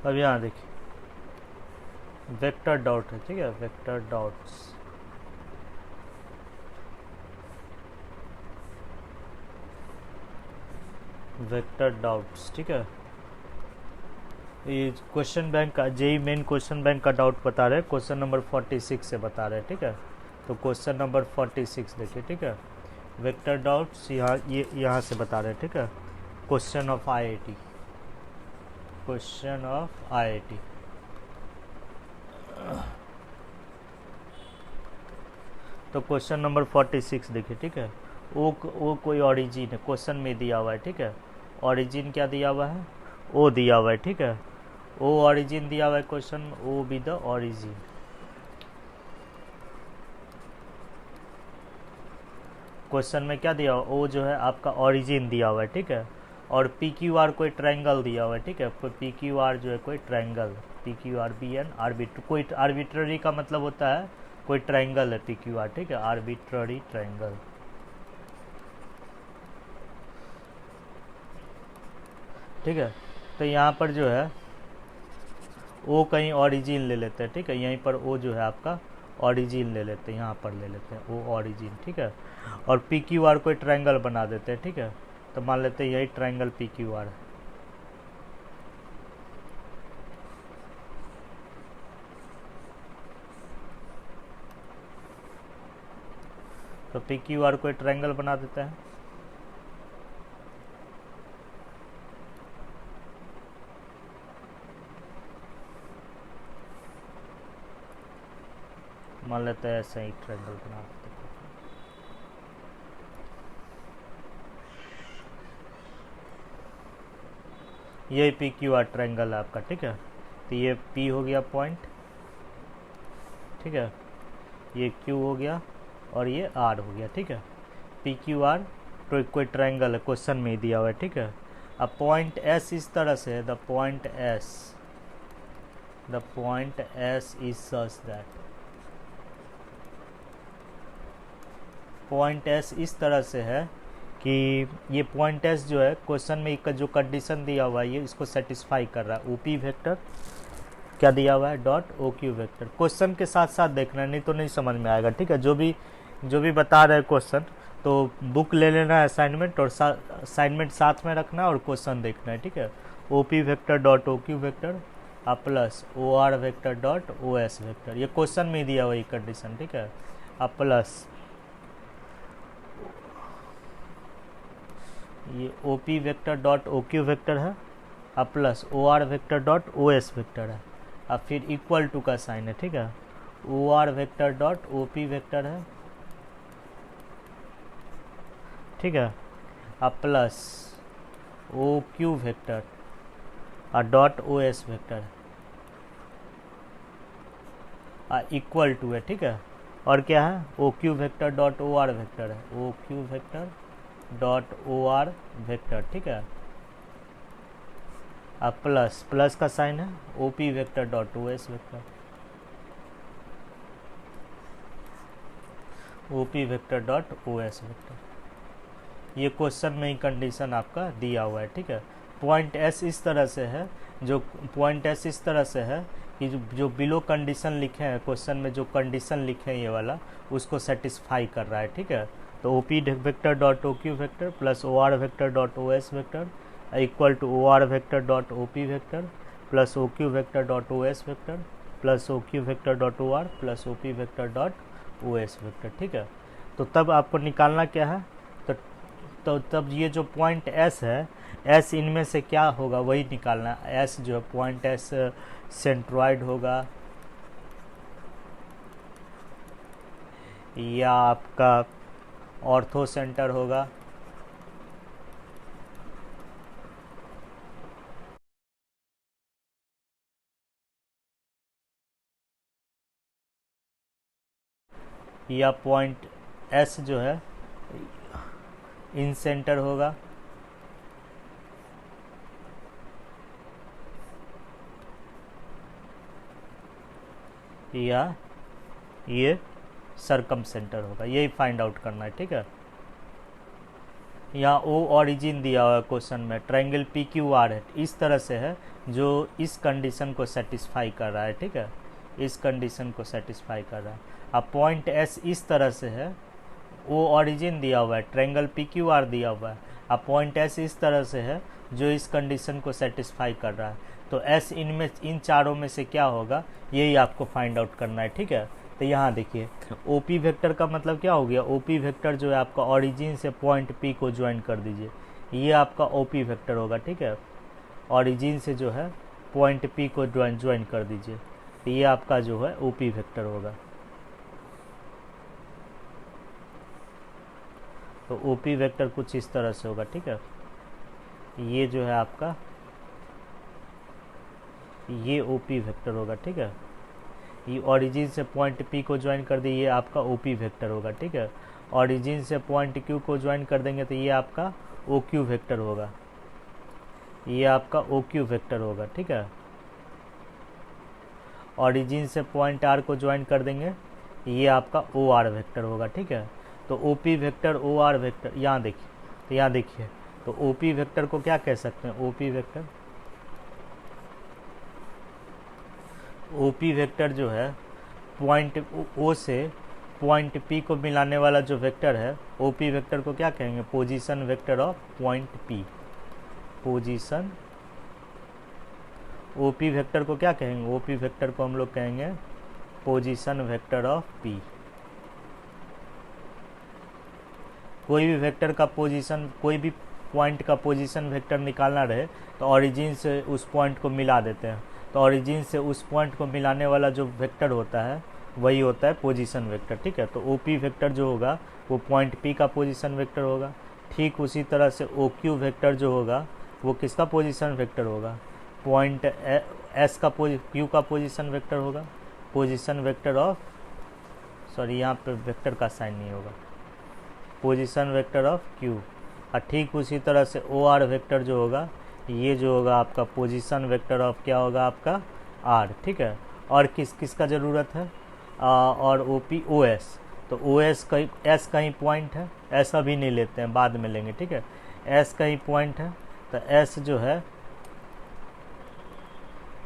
अब यहाँ देखिए वेक्टर डॉट है, ठीक है, वेक्टर डॉट्स, वेक्टर डॉट्स, ठीक है। ये क्वेश्चन बैंक का, जेई मेन क्वेश्चन बैंक का डाउट बता रहे हैं, क्वेश्चन नंबर 46 से बता रहे हैं, ठीक है। तो क्वेश्चन नंबर 46 देखिए, ठीक है, वेक्टर डॉट्स यहाँ, ये यहाँ से बता रहे हैं, ठीक है। Question of IIT, question of IIT. तो क्वेश्चन नंबर 46 देखिए, ठीक है। ओ कोई ऑरिजिन है, क्वेश्चन में दिया हुआ है, ठीक है। ऑरिजिन क्या दिया हुआ है, ओ दिया हुआ है, ठीक है। ओ ऑरिजिन दिया हुआ है क्वेश्चन में, O be the origin. Question में क्या दिया हुआ, ओ जो है आपका ऑरिजिन दिया हुआ है, ठीक है। और पी क्यू आर कोई ट्रायंगल दिया हुआ है, ठीक है। पी क्यू आर जो है कोई triangle, P Q R B N arbitrary, कोई आर्बिट्ररी का मतलब होता है कोई ट्रायंगल है पी क्यू आर, ठीक है, आर्बिट्ररी ट्रायंगल, ठीक है। तो यहाँ पर जो है ओ कहीं ऑरिजिन ले लेते हैं, ठीक है। यहीं पर ओ जो है आपका ऑरिजिन ले लेते हैं, यहाँ पर ले लेते हैं ओ ऑरिजिन, ठीक है। और पी क्यू आर कोई ट्रायंगल बना देते हैं, ठीक है। तो मान लेते हैं यही ट्रायंगल पी क्यू आर है। तो पी क्यू आर कोई ट्रायंगल बना देते हैं, मान लेते हैं ऐसा ही ट्रायंगल बना देते हैं। यही पी क्यू आर ट्रायंगल है आपका, ठीक है। तो ये पी हो गया पॉइंट, ठीक है, ये क्यू हो गया और ये आर हो गया, ठीक है। पी क्यू आर तो कोई ट्रायंगल है, क्वेश्चन में ही दिया हुआ है, ठीक है। अब पॉइंट एस इस तरह से है, the point S is such that, point S इस तरह से है कि ये पॉइंट एस जो है क्वेश्चन में जो कंडीशन दिया हुआ है ये इसको सेटिस्फाई कर रहा है। ओपी वेक्टर क्या दिया हुआ है, dot O Q vector. Question के साथ साथ देखना है, नहीं तो नहीं समझ में आएगा, ठीक है। जो भी बता रहे हैं क्वेश्चन, तो बुक ले लेना है असाइनमेंट, और असाइनमेंट साथ में रखना है और क्वेश्चन देखना है, ठीक है। O P vector dot O Q vector plus O R vector dot O S vector, ये क्वेश्चन में दिया हुआ ये कंडीशन, ठीक है। प्लस ये O P vector dot O Q vector है, अब plus O R vector dot O S vector है, अब फिर इक्वल टू का साइन है, ठीक है। O R vector dot O P vector है, ठीक है, अब प्लस ओ क्यू वेक्टर और dot O S vector equal to है, ठीक है। और क्या है, O Q vector dot O R vector है, O Q vector dot O R vector, ठीक है। अब प्लस का साइन है, O P vector dot O S vector, O P vector dot O S vector. ये क्वेश्चन में ही condition आपका दिया हुआ है, ठीक है। पॉइंट एस इस तरह से है, जो पॉइंट एस इस तरह से है कि जो बिलो कंडीशन लिखे हैं क्वेश्चन में, जो कंडीशन लिखे हैं ये वाला, उसको सेटिस्फाई कर रहा है, ठीक है। तो O P vector dot O Q vector plus O R vector dot O S vector equal to O R vector dot O P vector plus O Q vector dot O S vector plus O Q vector dot O R plus O P vector dot O S vector, ठीक है। तो तब आपको निकालना क्या है, तो तब ये जो पॉइंट एस है, एस इनमें से क्या होगा वही निकालना है। एस जो है पॉइंट एस सेंट्रॉइड होगा या आपका ऑर्थो सेंटर होगा, या पॉइंट एस जो है इन सेंटर होगा, या ये सरकम सेंटर होगा। यही फाइंड आउट करना है, ठीक है। यहाँ ओ ऑरिजिन दिया हुआ है क्वेश्चन में, ट्रायंगल पी क्यू आर है, इस तरह से है जो इस कंडीशन को सेटिस्फाई कर रहा है, ठीक है, इस कंडीशन को सेटिस्फाई कर रहा है। अब पॉइंट एस इस तरह से है, ओ ऑरिजिन दिया हुआ है, ट्रायंगल पी क्यू आर दिया हुआ है, अब पॉइंट एस इस तरह से है जो इस कंडीशन को सेटिस्फाई कर रहा है। तो एस इनमें इन चारों में से क्या होगा, यही आपको फाइंड आउट करना है, ठीक है। तो यहाँ देखिए ओपी वेक्टर का मतलब क्या हो गया, ओपी वेक्टर जो है आपका ऑरिजिन से पॉइंट पी को ज्वाइन कर दीजिए, ये आपका ओपी वेक्टर होगा, ठीक है। ऑरिजिन से जो है पॉइंट पी को ज्वाइन कर दीजिए, तो ये आपका जो है ओपी वेक्टर होगा। तो ओपी वेक्टर कुछ इस तरह से होगा, ठीक है। ये जो है आपका ये ओपी वेक्टर होगा, ठीक है। ये ऑरिजिन से पॉइंट पी को ज्वाइन कर दिए, ये आपका ओपी वेक्टर होगा, ठीक है। ऑरिजिन से पॉइंट क्यू को ज्वाइन कर देंगे तो ये आपका ओ क्यू वेक्टर होगा, ये आपका ओ क्यू वेक्टर होगा, ठीक है। ऑरिजिन से पॉइंट आर को ज्वाइन कर देंगे, ये आपका ओ आर वेक्टर होगा, ठीक है। तो O P vector O R vector, यहाँ देखिए, तो यहाँ देखिए, तो ओ पी वेक्टर को क्या कह सकते हैं, O P vector, O P vector जो है पॉइंट ओ से पॉइंट पी को मिलाने वाला जो वेक्टर है, ओ पी वेक्टर को क्या कहेंगे, position vector of point P, position. O P vector को क्या कहेंगे, ओ पी वेक्टर को हम लोग कहेंगे पोजीशन वेक्टर ऑफ पी। कोई भी वेक्टर का पोजीशन, कोई भी पॉइंट का पोजीशन वेक्टर निकालना रहे तो ऑरिजिन से उस पॉइंट को मिला देते हैं, तो ऑरिजिन से उस पॉइंट को मिलाने वाला जो वेक्टर होता है वही होता है पोजीशन वेक्टर, ठीक है। तो ओ पी वेक्टर जो होगा वो पॉइंट पी का पोजीशन वेक्टर होगा। ठीक उसी तरह से ओ क्यू वेक्टर जो होगा वो किसका पोजीशन वेक्टर होगा, पॉइंट एस का क्यू का पोजीशन वेक्टर होगा, पोजीशन वेक्टर ऑफ, सॉरी यहाँ पे वेक्टर का साइन नहीं होगा, पोजीशन वेक्टर ऑफ क्यू। और ठीक उसी तरह से ओ आर वेक्टर जो होगा, ये जो होगा आपका पोजीशन वेक्टर ऑफ क्या होगा आपका आर, ठीक है। और किस का ज़रूरत है, और ओ पी ओ एस, तो ओ एस कहीं एस कहीं पॉइंट है, एस अभी नहीं लेते हैं, बाद में लेंगे, ठीक है। एस कहीं पॉइंट है, तो एस जो है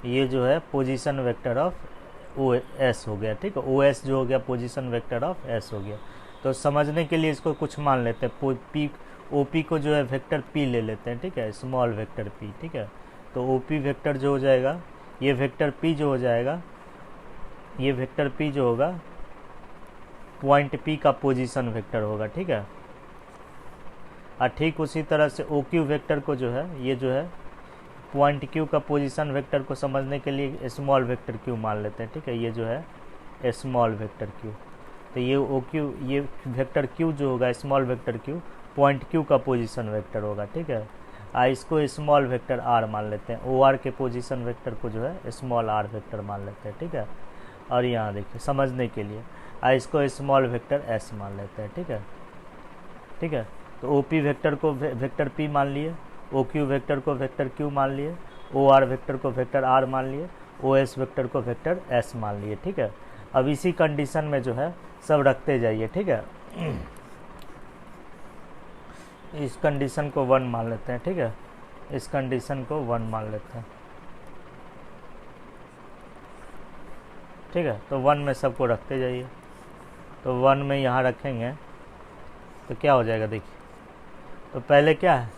ये जो है position vector of O S हो गया, ठीक है। ओ एस जो हो गया पोजीशन वेक्टर ऑफ एस हो गया। तो समझने के लिए इसको कुछ मान लेते हैं, पी ओ पी को जो है वेक्टर पी ले लेते हैं, ठीक है, स्मॉल वेक्टर पी, ठीक है। तो ओ पी वेक्टर जो हो जाएगा, ये वेक्टर पी जो हो जाएगा, ये वेक्टर पी जो होगा पॉइंट पी का पोजीशन वेक्टर होगा, ठीक है। और ठीक उसी तरह से ओ क्यू वेक्टर को जो है, ये जो है पॉइंट क्यू का पोजीशन वेक्टर को समझने के लिए स्मॉल वेक्टर क्यू मान लेते हैं, ठीक है। ये जो है स्मॉल वेक्टर क्यू, तो ये ओ क्यू, ये वेक्टर क्यू जो होगा small vector Q point Q का पोजीशन वेक्टर होगा, ठीक है। इसको स्मॉल वेक्टर आर मान लेते हैं, ओ आर के पोजीशन वेक्टर को जो है स्मॉल आर वेक्टर मान लेते हैं, ठीक है। और यहाँ देखिए समझने के लिए इसको स्मॉल वेक्टर एस मान लेते हैं, ठीक है, ठीक है। तो ओ पी वेक्टर को वेक्टर पी मान लिए, ओ क्यू वेक्टर को वेक्टर क्यू मान लिए, ओ आर वेक्टर को वेक्टर आर मान लिए, ओ एस वेक्टर को वेक्टर एस मान लिए, ठीक है। अब इसी कंडीशन में जो है सब रखते जाइए, ठीक है। इस कंडीशन को 1 मान लेते हैं, ठीक है, इस कंडीशन को 1 मान लेते हैं, ठीक है। तो 1 में सबको रखते जाइए, तो 1 में यहाँ रखेंगे तो क्या हो जाएगा देखिए। तो पहले क्या है,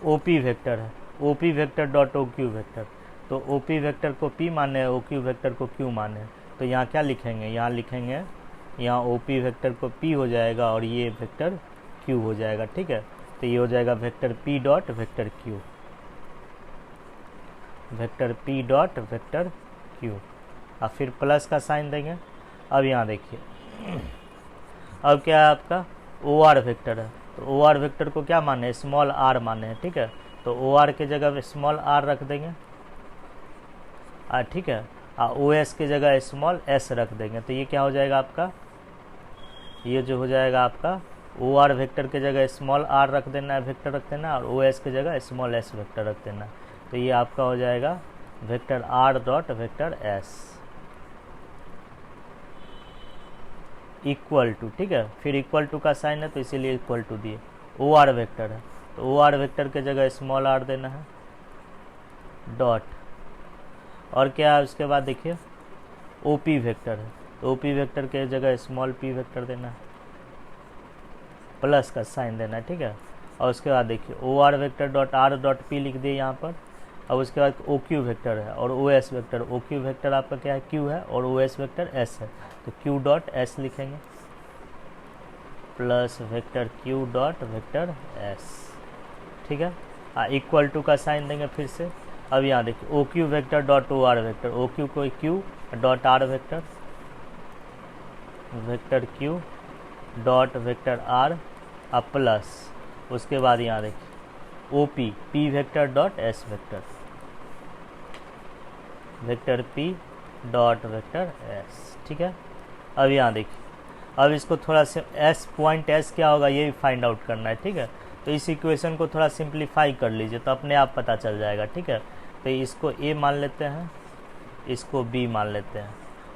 ओ पी वेक्टर है, O P vector dot O Q vector, तो ओ पी वेक्टर को पी माने हैं, ओ क्यू वेक्टर को क्यू माने हैं, तो यहाँ क्या लिखेंगे, यहाँ लिखेंगे, यहाँ ओ पी वेक्टर को पी हो जाएगा और ये वेक्टर क्यू हो जाएगा, ठीक है। तो ये हो जाएगा vector P dot vector Q, vector P dot vector Q, और फिर प्लस का साइन देंगे। अब यहाँ देखिए, अब क्या है आपका ओ आर वेक्टर है, तो ओ आर वेक्टर को क्या माने हैं, स्मॉल आर माने हैं, ठीक है। तो ओ आर के जगह स्मॉल आर रख देंगे, ठीक है, ओ एस की जगह स्मॉल एस रख देंगे, तो ये क्या हो जाएगा आपका, ये जो हो जाएगा आपका ओ आर वेक्टर के जगह स्मॉल आर रख देना है, वेक्टर रख देना, और ओ एस की जगह स्मॉल एस वेक्टर रख देना। तो ये आपका हो जाएगा vector R dot vector S equal to, ठीक है। फिर इक्वल टू का साइन है तो इसीलिए इक्वल टू दिए, ओ आर वेक्टर है, तो ओ आर वेक्टर के जगह स्मॉल आर देना है, डॉट, और क्या है उसके बाद देखिए ओ पी वेक्टर है, तो ओ पी वेक्टर के जगह स्मॉल पी वेक्टर देना है, प्लस का साइन देना है, ठीक है। और उसके बाद देखिए O R vector dot R dot P लिख दिए यहाँ पर। अब उसके बाद ओ क्यू वेक्टर है और O S vector, O Q vector आपका क्या है, क्यू है, और ओ एस वेक्टर एस है, तो क्यू डॉट एस लिखेंगे, plus vector Q dot vector S, ठीक है। इक्वल टू का साइन देंगे फिर से। अब यहाँ देखिए O Q vector dot O R vector, O Q को Q dot R vector, vector Q dot vector R, अब प्लस उसके बाद यहाँ देखिए O P, P vector dot S vector, vector P dot vector S, ठीक है। अब यहाँ देखिए, अब इसको थोड़ा से एस पॉइंट एस क्या होगा ये भी फाइंड आउट करना है, ठीक है। तो इस इक्वेशन को थोड़ा सिंप्लीफाई कर लीजिए तो अपने आप पता चल जाएगा, ठीक है। तो इसको ए मान लेते हैं, इसको बी मान लेते हैं,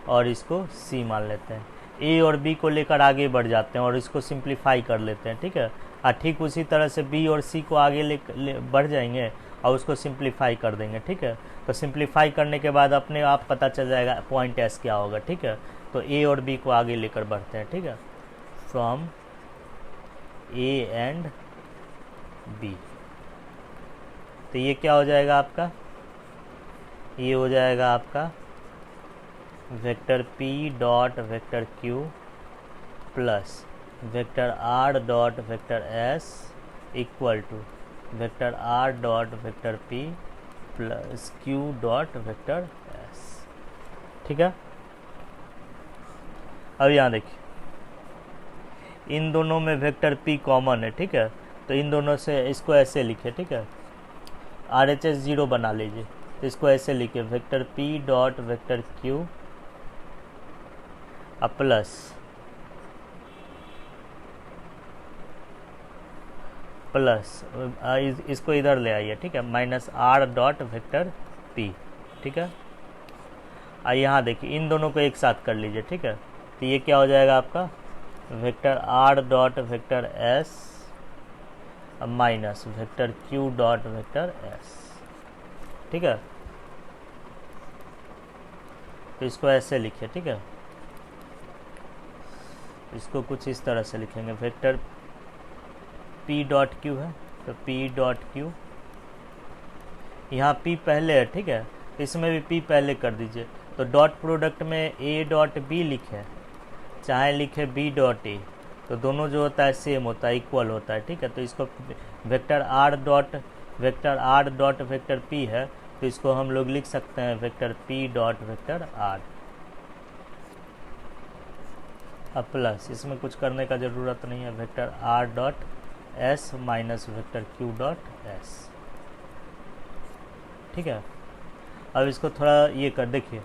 और इसको सी मान लेते हैं। ए और बी को लेकर आगे बढ़ जाते हैं और इसको सिंप्लीफाई कर लेते हैं, ठीक है। ठीक उसी तरह से बी और सी को आगे बढ़ जाएंगे और उसको सिंप्लीफाई कर देंगे, ठीक है। तो सिंप्लीफाई करने के बाद अपने आप पता चल जाएगा पॉइंट एस क्या होगा, ठीक है। तो ए और बी को आगे लेकर बढ़ते हैं, ठीक है, फ्रॉम ए एंड बी। तो ये क्या हो जाएगा आपका, ये हो जाएगा आपका vector p dot vector q plus vector r dot vector s equal to vector r dot vector p plus q dot vector s, ठीक है। अब यहाँ देखिए इन दोनों में वेक्टर p कॉमन है, ठीक है। तो इन दोनों से इसको ऐसे लिखे, ठीक है, RHS 0 बना लीजिए। तो इसको ऐसे लिखे vector p dot vector q plus इसको इधर ले आइए, ठीक है, minus r dot vector p, ठीक है। यहाँ देखिए इन दोनों को एक साथ कर लीजिए, ठीक है। तो ये क्या हो जाएगा आपका vector r dot vector s minus vector q dot vector s, ठीक है। तो इसको ऐसे लिखिए, ठीक है, इसको कुछ इस तरह से लिखेंगे, वेक्टर p डॉट q है, तो p डॉट q, यहाँ p पहले है, ठीक है, इसमें भी p पहले कर दीजिए। तो डॉट प्रोडक्ट में a डॉट b लिखे चाहे लिखे b डॉट a, तो दोनों जो होता है सेम होता है, इक्वल होता है, ठीक है। तो इसको vector r dot vector p है, तो इसको हम लोग लिख सकते हैं vector p dot vector r, अब प्लस इसमें कुछ करने का ज़रूरत नहीं है, vector r dot s minus vector q dot s, ठीक है। अब इसको थोड़ा ये कर देखिए,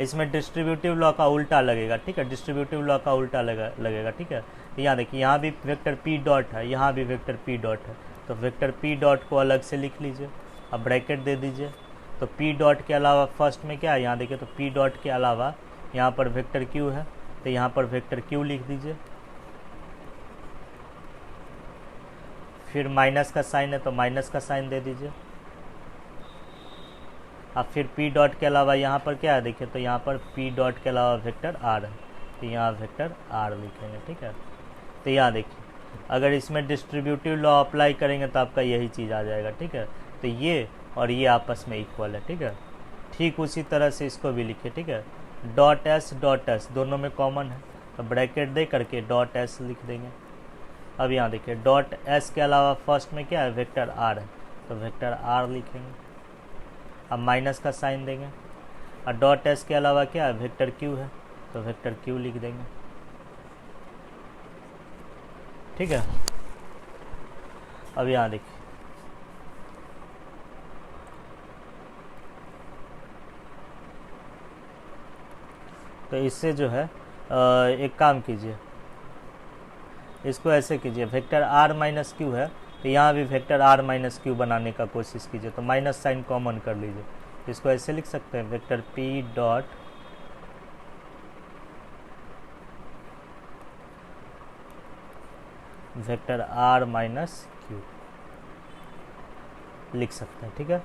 इसमें डिस्ट्रीब्यूटिव लॉ का उल्टा लगेगा, ठीक है, डिस्ट्रीब्यूटिव लॉ का उल्टा लगेगा, ठीक है। तो यहाँ देखिए यहाँ भी वेक्टर p डॉट है, यहाँ भी वेक्टर p डॉट है, तो वेक्टर p डॉट को अलग से लिख लीजिए, अब ब्रैकेट दे दीजिए। तो p डॉट के अलावा फर्स्ट में क्या है, यहाँ देखिए, तो p डॉट के अलावा यहाँ पर वेक्टर q है, तो यहाँ पर वेक्टर q लिख दीजिए, फिर माइनस का साइन है तो माइनस का साइन दे दीजिए। अब फिर p डॉट के अलावा यहाँ पर क्या है देखिए, तो यहाँ पर p डॉट के अलावा वेक्टर r है, तो यहाँ वेक्टर r लिखेंगे, ठीक है। तो यहाँ देखिए अगर इसमें डिस्ट्रीब्यूटिव लॉ अप्लाई करेंगे तो आपका यही चीज़ आ जाएगा, ठीक है। तो ये और ये आपस में इक्वल है, ठीक है। ठीक उसी तरह से इसको भी लिखिए, ठीक है, डॉट एस दोनों में कॉमन है, तो ब्रैकेट दे करके डॉट एस लिख देंगे। अब यहाँ देखिए डॉट एस के अलावा फर्स्ट में क्या है, वेक्टर आर है, तो वेक्टर आर लिखेंगे। अब माइनस का साइन देंगे, और डॉट एस के अलावा क्या है, वेक्टर क्यू है, तो वेक्टर क्यू लिख देंगे, ठीक है। अब यहाँ देखिए तो इससे जो है एक काम कीजिए, इसको ऐसे कीजिए, वेक्टर r माइनस क्यू है, तो यहाँ भी वेक्टर r माइनस क्यू बनाने का कोशिश कीजिए, तो माइनस साइन कॉमन कर लीजिए। इसको ऐसे लिख सकते हैं, vector p dot vector R minus Q लिख सकते हैं, ठीक है।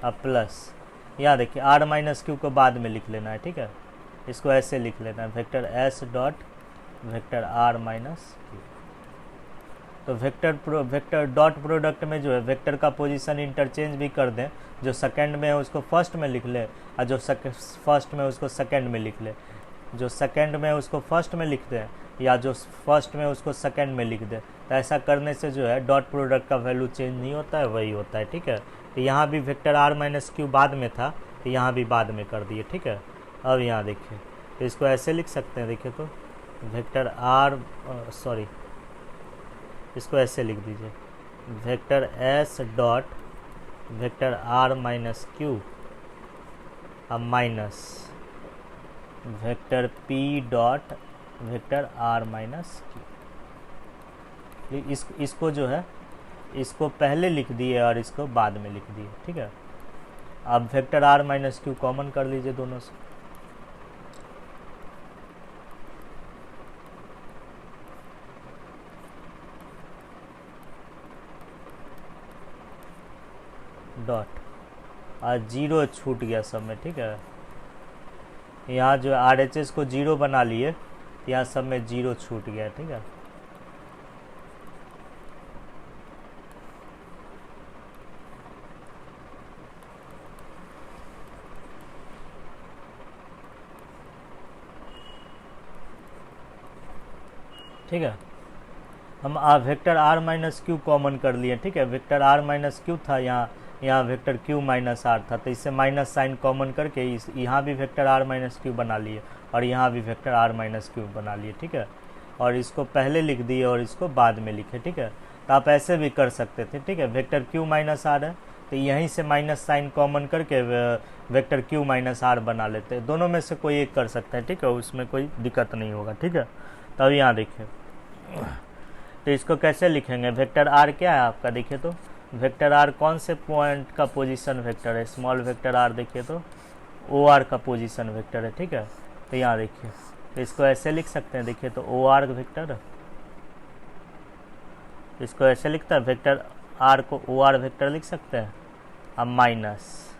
अब प्लस यहाँ देखिए आर माइनस क्यू को बाद में लिख लेना है, ठीक है। इसको ऐसे लिख लेना है vector S dot vector R minus Q. तो वेक्टर डॉट प्रोडक्ट में जो है वेक्टर का पोजीशन इंटरचेंज भी कर दें, जो सेकंड में है उसको फर्स्ट में लिख ले और जो फर्स्ट में उसको सेकंड में लिख ले, जो सेकंड में उसको फर्स्ट में लिख दें या जो फर्स्ट में उसको सेकंड में लिख दें। तो ऐसा करने से जो है डॉट प्रोडक्ट का वैल्यू चेंज नहीं होता है, वही होता है, ठीक है। तो यहाँ भी वेक्टर आर माइनस क्यू बाद में था, तो यहाँ भी बाद में कर दिए, ठीक है। अब यहाँ देखिए तो इसको ऐसे लिख सकते हैं, देखिए तो वेक्टर आर इसको ऐसे लिख दीजिए vector S dot vector R minus Q अब minus vector P dot vector R minus Q. इसको जो है इसको पहले लिख दिए और इसको बाद में लिख दिए, ठीक है। अब vector R minus Q common कर लीजिए दोनों से, डॉट और जीरो छूट गया सब में, ठीक है। यहाँ जो आर एच एस को जीरो बना लिए, यहाँ सब में जीरो छूट गया, ठीक है। ठीक है, हम vector R minus Q common कर लिए, ठीक है। वेक्टर आर माइनस क्यू था, यहाँ वेक्टर क्यू माइनस आर था, तो इससे माइनस साइन कॉमन करके यहाँ भी वेक्टर आर माइनस क्यू बना लिए और यहाँ भी वेक्टर आर माइनस क्यू बना लिए, ठीक है। और इसको पहले लिख दिए और इसको बाद में लिखे, ठीक है। तो आप ऐसे भी कर सकते थे, ठीक है। वेक्टर क्यू माइनस आर है तो यहीं से माइनस साइन कॉमन करके वेक्टर क्यू माइनस आर बना लेते हैं, दोनों में से कोई एक कर सकते हैं, ठीक है। उसमें कोई दिक्कत नहीं होगा, ठीक है। तो अब यहाँ देखिए तो इसको कैसे लिखेंगे, वेक्टर आर क्या है आपका, देखिए तो वेक्टर आर कौन से पॉइंट का पोजीशन वेक्टर है, स्मॉल वेक्टर आर, देखिए तो ओ आर का पोजीशन वेक्टर है, ठीक है। तो यहाँ देखिए तो इसको ऐसे लिख सकते हैं, देखिए तो ओ आर वेक्टर, इसको ऐसे लिखता है वेक्टर आर को ओ आर वेक्टर लिख सकते हैं। अब माइनस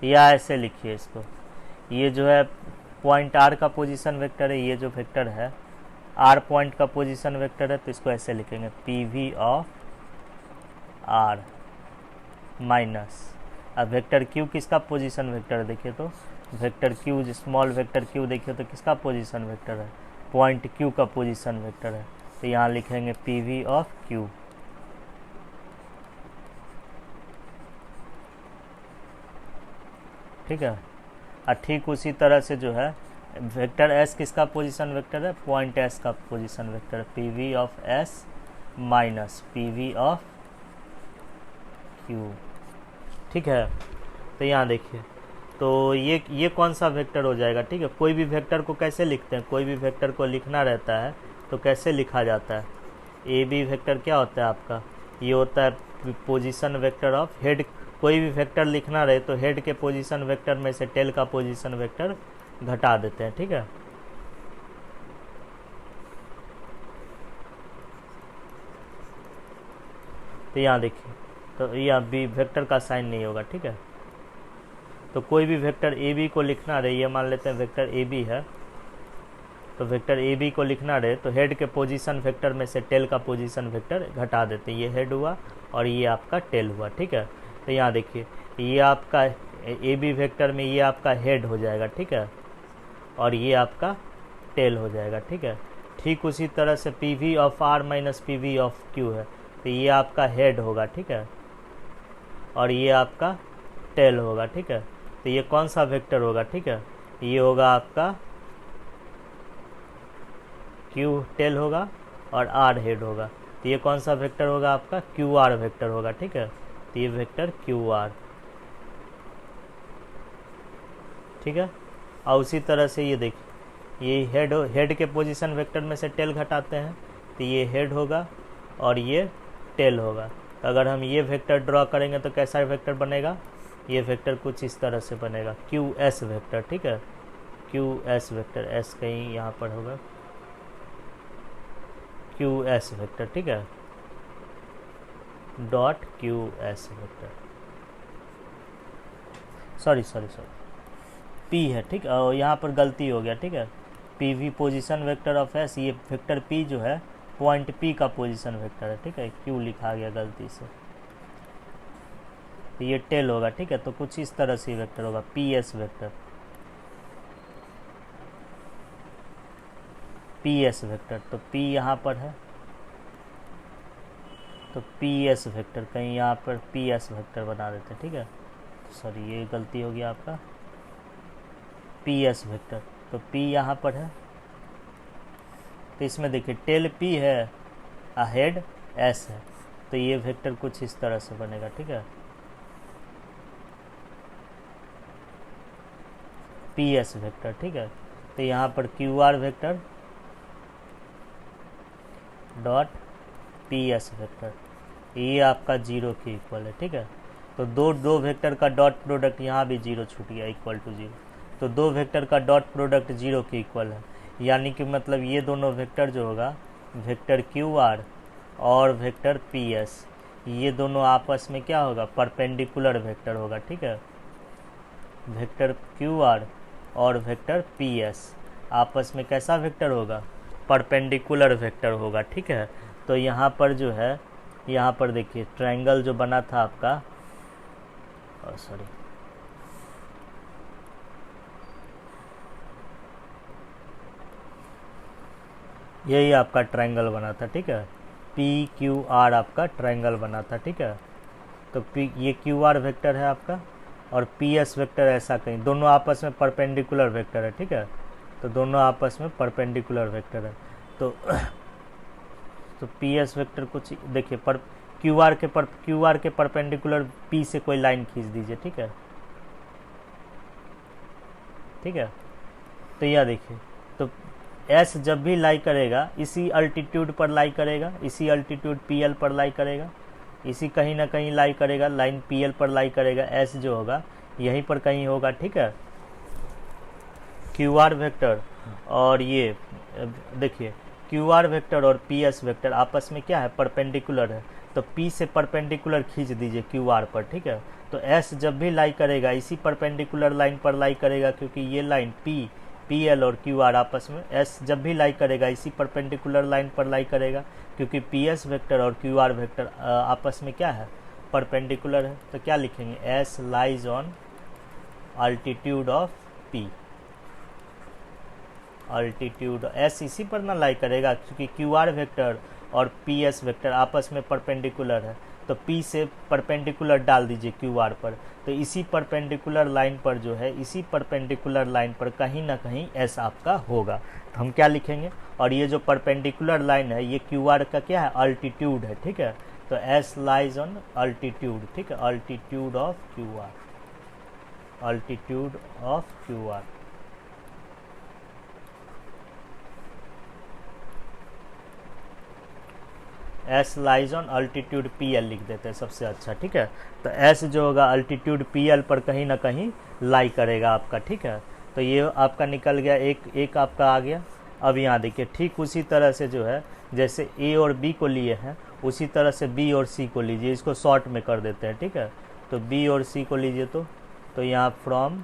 या ऐसे लिखिए इसको, ये जो है पॉइंट आर का पोजीशन वेक्टर है, ये जो वेक्टर है आर पॉइंट का पोजीशन वेक्टर है, तो इसको ऐसे लिखेंगे P V of R minus. अब वेक्टर क्यू किसका पोजीशन वेक्टर है, देखिए तो vector Q small vector Q देखिए तो किसका पोजीशन वेक्टर है, पॉइंट क्यू का पोजीशन वेक्टर है, तो यहाँ लिखेंगे पी वी ऑफ क्यू, ठीक है। और ठीक उसी तरह से जो है वेक्टर एस किसका पोजीशन वेक्टर है, पॉइंट एस का पोजीशन वेक्टर है, P V of S minus P V of Q, ठीक है। तो यहाँ देखिए तो ये कौन सा वेक्टर हो जाएगा, ठीक है। कोई भी वेक्टर को कैसे लिखते हैं, कोई भी वेक्टर को लिखना रहता है तो कैसे लिखा जाता है, ए बी वेक्टर क्या होता है आपका, ये होता है पोजीशन वेक्टर ऑफ हेड। कोई भी वेक्टर लिखना रहे तो हेड के पोजीशन वेक्टर में से टेल का पोजीशन वेक्टर घटा देते हैं, ठीक है। तो यहाँ देखिए तो यहाँ बी वेक्टर का साइन नहीं होगा, ठीक है। तो कोई भी वेक्टर ए बी को लिखना रहे, ये मान लेते हैं वेक्टर ए बी है, तो वेक्टर ए बी को लिखना रहे तो हेड के पोजीशन वेक्टर में से टेल का पोजीशन वेक्टर घटा देते हैं, ये हेड हुआ और ये आपका टेल हुआ, ठीक है। तो यहाँ देखिए ये आपका ए बी वेक्टर में ये आपका हेड हो जाएगा, ठीक है, और ये आपका टेल हो जाएगा, ठीक है। ठीक उसी तरह से P V of R minus P V of Q है, तो ये आपका हेड होगा, ठीक है, और ये आपका टेल होगा, ठीक है। तो ये कौन सा वेक्टर होगा, ठीक है, ये होगा आपका क्यू टेल होगा और आर हेड होगा, तो ये कौन सा वेक्टर होगा आपका, क्यू आर वेक्टर होगा, ठीक है। तो ये वेक्टर क्यू आर, ठीक है। और उसी तरह से ये देखिए ये हेड के पोजीशन वेक्टर में से टेल घटाते हैं तो ये हेड होगा और ये टेल होगा। तो अगर हम ये वेक्टर ड्रॉ करेंगे तो कैसा वेक्टर बनेगा, ये वेक्टर कुछ इस तरह से बनेगा क्यू एस वेक्टर, ठीक है, क्यू एस वेक्टर, एस कहीं यहाँ पर होगा, क्यू एस वेक्टर, ठीक है, dot Q S vector, sorry P है, ठीक है, और यहाँ पर गलती हो गया, ठीक है, P V position vector of S, ये वेक्टर पी जो है पॉइंट पी का पोजीशन वेक्टर है, ठीक है, क्यू लिखा गया गलती से, तो ये टेल होगा, ठीक है, तो कुछ इस तरह से वेक्टर होगा P S vector, P S vector, तो पी यहाँ पर है, तो पी एस वेक्टर, कहीं यहाँ पर पी एस वेक्टर बना देते हैं, ठीक है, सॉरी ये गलती हो गया आपका, पी एस वेक्टर, तो पी यहाँ पर है, तो इसमें देखिए टेल पी है, अहेड एस है, तो ये वेक्टर कुछ इस तरह से बनेगा, ठीक है, पी एस वेक्टर, ठीक है, तो यहाँ पर Q R vector dot P S vector, ये आपका जीरो के इक्वल है, ठीक है, तो दो वेक्टर का डॉट प्रोडक्ट, यहाँ भी जीरो छूट गया, इक्वल टू जीरो, तो दो वेक्टर का डॉट प्रोडक्ट जीरो के इक्वल है, यानी कि मतलब ये दोनों वेक्टर जो होगा वेक्टर क्यू आर और वेक्टर पी एस, ये दोनों आपस में क्या होगा, परपेंडिकुलर वेक्टर होगा, ठीक है, वेक्टर क्यू आर और वेक्टर पी एस आपस में कैसा वेक्टर होगा, परपेंडिकुलर वेक्टर होगा, ठीक है, तो यहाँ पर जो है, यहाँ पर देखिए ट्रायंगल जो बना था आपका, सॉरी यही आपका ट्रायंगल बना था, ठीक है, पी क्यू आर आपका ट्रायंगल बना था, ठीक है, तो पी ये क्यू आर वेक्टर है आपका और पी एस वेक्टर ऐसा कहीं, दोनों आपस में परपेंडिकुलर वेक्टर है, ठीक है, तो दोनों आपस में परपेंडिकुलर वेक्टर है, तो पी एस वेक्टर कुछ देखिए, पर क्यू आर के परपेंडिकुलर पी से कोई लाइन खींच दीजिए, ठीक है, ठीक है, तो यह देखिए, तो एस जब भी लाई करेगा इसी अल्टीट्यूड पर लाई करेगा, इसी अल्टीट्यूड पी एल पर लाई करेगा, इसी कहीं ना कहीं लाई करेगा, लाइन पी एल पर लाई करेगा, एस जो होगा यहीं पर कहीं होगा, ठीक है, क्यू आर वेक्टर और ये देखिए क्यू आर वेक्टर और पी एस वेक्टर आपस में क्या है, परपेंडिकुलर है, तो पी से परपेंडिकुलर खींच दीजिए क्यू आर पर, ठीक है, तो एस जब भी लाई करेगा इसी परपेंडिकुलर लाइन पर लाई करेगा, क्योंकि ये लाइन पी एल और क्यू आर आपस में, एस जब भी लाई करेगा इसी परपेंडिकुलर लाइन पर लाई करेगा, क्योंकि पी एस वेक्टर और क्यू आर वेक्टर आपस में क्या है, परपेंडिकुलर है, तो क्या लिखेंगे, S lies on altitude of P, altitude S इसी पर ना लाई करेगा, क्योंकि क्यू आर वेक्टर और पी एस वेक्टर आपस में परपेंडिकुलर है, तो पी से परपेंडिकुलर डाल दीजिए क्यू आर पर, तो इसी परपेंडिकुलर लाइन पर जो है, इसी परपेंडिकुलर लाइन पर कहीं ना कहीं एस आपका होगा, तो हम क्या लिखेंगे, और ये जो परपेंडिकुलर लाइन है ये क्यू आर का क्या है, अल्टीट्यूड है, ठीक है, तो एस लाइज ऑन अल्टीट्यूड, ठीक है, altitude of Q R, altitude of Q R, S lies on altitude P L लिख देते हैं सबसे अच्छा, ठीक है, तो एस जो होगा अल्टीट्यूड पी एल पर कहीं ना कहीं लाई करेगा आपका, ठीक है, तो ये आपका निकल गया, एक आपका आ गया, अब यहाँ देखिए ठीक उसी तरह से जो है, जैसे ए और बी को लिए हैं उसी तरह से बी और सी को लीजिए, इसको शॉर्ट में कर देते हैं, ठीक है, तो बी और सी को लीजिए, तो यहाँ फ्रॉम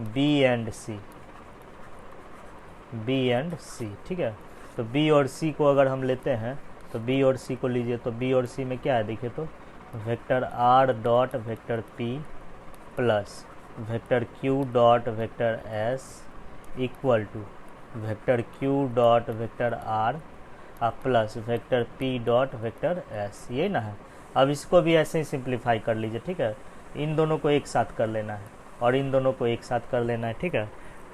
बी एंड सी, ठीक है, तो बी और सी को अगर हम लेते हैं, तो बी और सी को लीजिए, तो बी और सी में क्या है देखिए, तो vector R dot vector P plus vector Q dot vector S equal to vector Q dot vector R plus vector P dot vector S, ये ना है, अब इसको भी ऐसे ही सिंप्लीफाई कर लीजिए, ठीक है, इन दोनों को एक साथ कर लेना है और इन दोनों को एक साथ कर लेना है, ठीक है,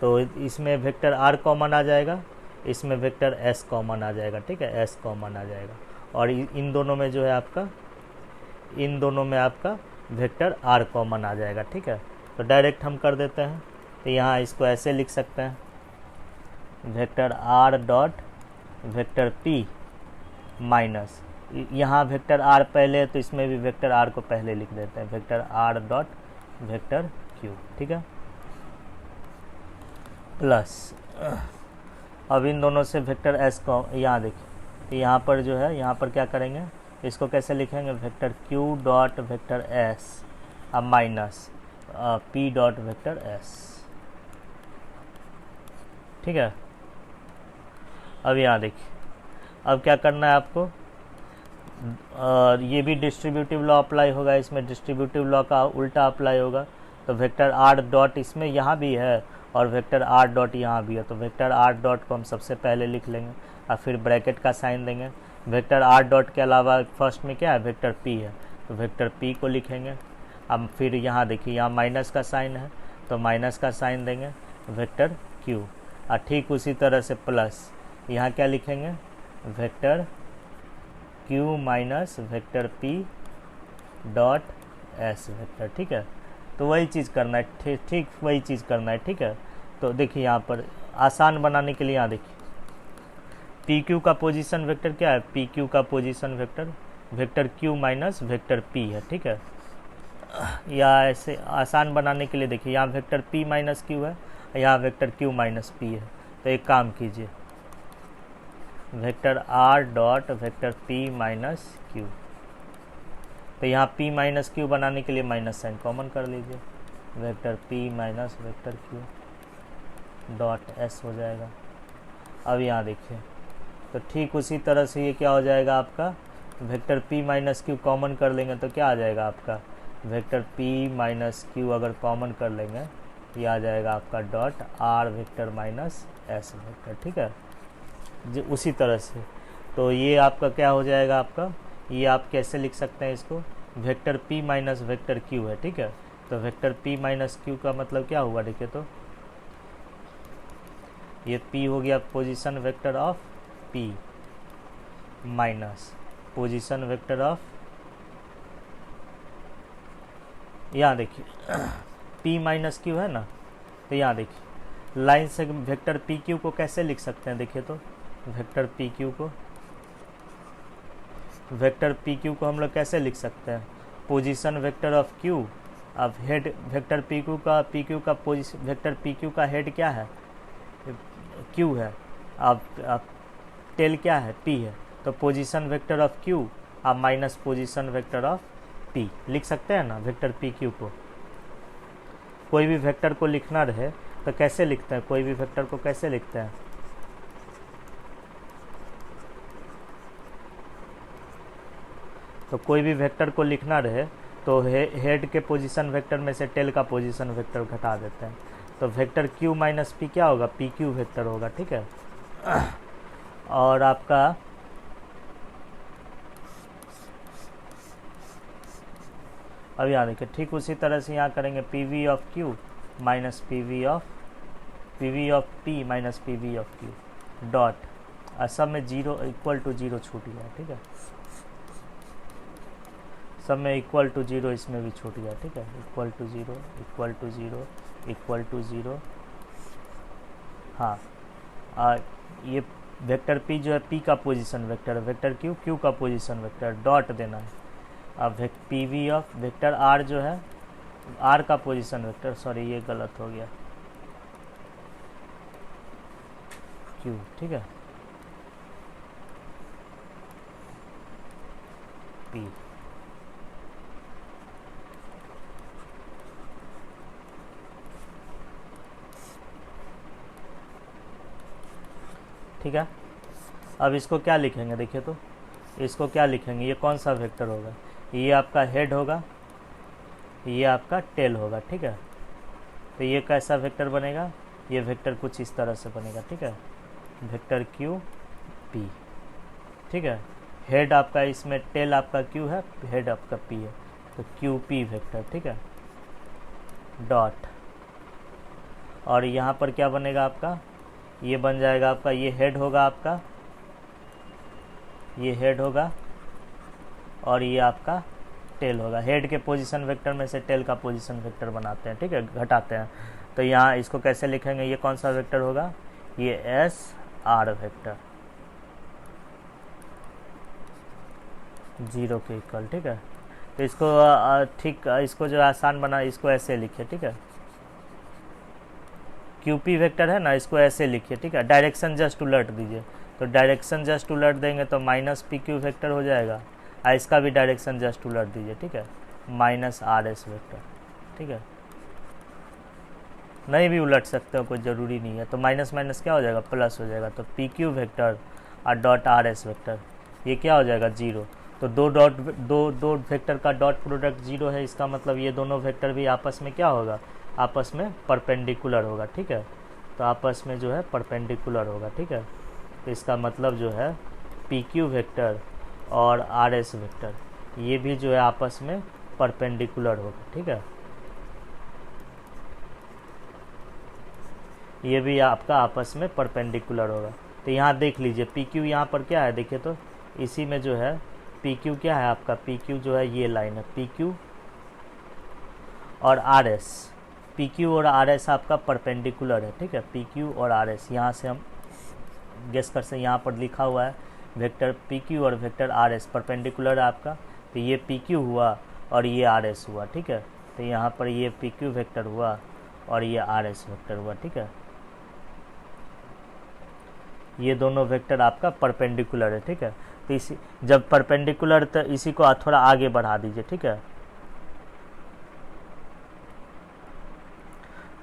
तो इसमें वेक्टर आर कॉमन आ जाएगा, इसमें वेक्टर एस कॉमन आ जाएगा, ठीक है, एस कॉमन आ जाएगा, और इन दोनों में जो है आपका, इन दोनों में आपका वेक्टर आर कॉमन आ जाएगा, ठीक है, तो डायरेक्ट हम कर देते हैं, तो यहाँ इसको ऐसे लिख सकते हैं, vector R dot vector P minus, यहाँ वेक्टर आर पहले है तो इसमें भी वेक्टर आर को पहले लिख देते हैं, vector R dot vector Q, ठीक है, प्लस अब इन दोनों से वेक्टर एस को यहाँ देखिए, तो यहाँ पर जो है, यहाँ पर क्या करेंगे, इसको कैसे लिखेंगे, vector Q dot vector S अब minus P dot vector S, ठीक है। अब यहाँ देखिए, अब क्या करना है आपको, ये भी डिस्ट्रीब्यूटिव लॉ अप्लाई होगा, इसमें डिस्ट्रीब्यूटिव लॉ का उल्टा अप्लाई होगा। तो वेक्टर आर डॉट इसमें यहाँ भी है और वेक्टर आर डॉट यहाँ भी है, तो वेक्टर आर डॉट को हम सबसे पहले लिख लेंगे और फिर ब्रैकेट का साइन देंगे। वेक्टर आर डॉट के अलावा फर्स्ट में क्या है, वेक्टर पी है, तो वेक्टर पी को लिखेंगे। अब फिर यहाँ देखिए, यहाँ माइनस का साइन है तो माइनस का साइन देंगे, वेक्टर क्यू। और ठीक उसी तरह से प्लस, यहाँ क्या लिखेंगे, vector Q minus vector P dot S vector, ठीक है। तो वही चीज़ करना है, ठीक वही चीज़ करना है, ठीक है। तो देखिए यहाँ पर आसान बनाने के लिए यहाँ देखिए, पी क्यू का पोजीशन वेक्टर क्या है, पी क्यू का position vector vector Q minus vector P है, ठीक है। या ऐसे आसान बनाने के लिए देखिए, यहाँ वेक्टर पी माइनस क्यू है, यहाँ वेक्टर क्यू माइनस पी है। तो एक काम कीजिए, vector R dot vector P minus Q, तो यहाँ पी माइनस क्यू बनाने के लिए माइनस साइन कॉमन कर लीजिए, vector P minus vector Q dot S हो जाएगा। अब यहाँ देखिए, तो ठीक उसी तरह से ये क्या हो जाएगा आपका, vector p minus Q common कर लेंगे तो क्या आ जाएगा आपका, वेक्टर p माइनस क्यू अगर कॉमन कर लेंगे ये आ जाएगा आपका dot r vector minus s vector, ठीक है। जो उसी तरह से तो ये आपका क्या हो जाएगा, आपका ये आप कैसे लिख सकते हैं इसको, vector p minus vector q है, ठीक है। तो वेक्टर p माइनस क्यू का मतलब क्या हुआ, देखिए तो ये p हो गया position vector of p minus position vector of, यहाँ देखिए p माइनस क्यू है ना, तो यहाँ देखिए लाइन से वेक्टर पी क्यू को कैसे लिख सकते हैं, देखिए तो वेक्टर पी क्यू को हम लोग कैसे लिख सकते हैं, पोजीशन वेक्टर ऑफ क्यू। अब हेड वेक्टर पी क्यू का पोजीशन वेक्टर पी क्यू का हेड क्या है, क्यू है। अब टेल क्या है, पी है, तो पोजीशन वेक्टर ऑफ क्यू आप minus position vector of P लिख सकते हैं ना, वेक्टर पी क्यू को। कोई भी वेक्टर को लिखना रहे तो कैसे लिखते हैं, कोई भी वेक्टर को कैसे लिखते हैं, तो कोई भी वेक्टर को लिखना रहे तो हेड के पोजीशन वेक्टर में से टेल का पोजीशन वेक्टर घटा देते हैं, तो वेक्टर क्यू माइनस पी क्या होगा, पी क्यू वेक्टर होगा, ठीक है। और आपका अब यहाँ देखिए, ठीक उसी तरह से यहाँ करेंगे, P V of Q minus P V of P minus P V of Q dot, सब में जीरो इक्वल टू जीरो छूट गया, ठीक है। सब में इक्वल टू जीरो, इसमें भी छूट गया, ठीक है। Equal to zero equal to zero equal to zero, हाँ। ये वेक्टर p जो है p का पोजीशन वेक्टर है, वेक्टर q का पोजीशन वेक्टर, डॉट देना है। अब P V of vector r जो है r का पोजीशन वेक्टर, सॉरी ये गलत हो गया, q, ठीक है, p, ठीक है। अब इसको क्या लिखेंगे, देखिए तो इसको क्या लिखेंगे, ये कौन सा वेक्टर होगा, ये आपका हेड होगा, ये आपका टेल होगा, ठीक है। तो ये कैसा वेक्टर बनेगा, ये वेक्टर कुछ इस तरह से बनेगा, ठीक है, वेक्टर क्यू पी, ठीक है। हेड आपका इसमें टेल आपका क्यू है, हेड आपका पी है, तो क्यू पी वेक्टर, ठीक है, डॉट। और यहाँ पर क्या बनेगा आपका, ये बन जाएगा आपका, ये हेड होगा आपका, ये हेड होगा और ये आपका टेल होगा। हेड के पोजीशन वेक्टर में से टेल का पोजीशन वेक्टर बनाते हैं, ठीक है, घटाते हैं। तो यहाँ इसको कैसे लिखेंगे, ये कौन सा वेक्टर होगा, ये एस आर वेक्टर, जीरो के इक्वल, ठीक है। तो इसको ठीक, इसको जो आसान बना, इसको ऐसे लिखे, ठीक है, क्यूपी वेक्टर है ना, इसको ऐसे लिखिए, ठीक है, डायरेक्शन जस्ट उलट दीजिए। तो डायरेक्शन जस्ट उलट देंगे तो माइनस पी क्यू वेक्टर हो जाएगा, और इसका भी डायरेक्शन जस्ट उलट दीजिए, ठीक है, माइनस आर एस वेक्टर, ठीक है। नहीं भी उलट सकते हो, कोई ज़रूरी नहीं है। तो माइनस माइनस क्या हो जाएगा, प्लस हो जाएगा। तो पी क्यू वेक्टर और डॉट आर एस वेक्टर, ये क्या हो जाएगा, जीरो। तो दो वेक्टर का डॉट प्रोडक्ट जीरो है, इसका मतलब ये दोनों वेक्टर भी आपस में क्या होगा, आपस में परपेंडिकुलर होगा, ठीक है। तो आपस में जो है परपेंडिकुलर होगा, ठीक है। तो इसका मतलब जो है पी क्यू वेक्टर और आर एस वेक्टर ये भी जो है आपस में परपेंडिकुलर होगा, ठीक है। ये भी आपका आपस में परपेंडिकुलर होगा। तो यहाँ देख लीजिए पी क्यू यहाँ पर क्या है, देखिए तो इसी में जो है पी क्यू क्या है आपका, पी क्यू जो है ये लाइन है, पी क्यू और आर एस, पी क्यू और आर एस आपका परपेंडिकुलर है, ठीक है। पी क्यू और आर एस यहाँ से हम गेस कर सकते, यहाँ पर लिखा हुआ है वेक्टर पी क्यू और वेक्टर आर एस परपेंडिकुलर है आपका। तो ये पी क्यू हुआ और ये आर एस हुआ, ठीक है। तो यहाँ पर ये पी क्यू वेक्टर हुआ और ये आर एस वेक्टर हुआ, ठीक है। ये दोनों वेक्टर आपका परपेंडिकुलर है, ठीक है। तो इसी जब परपेंडिकुलर तो इसी को थोड़ा आगे बढ़ा दीजिए, ठीक है।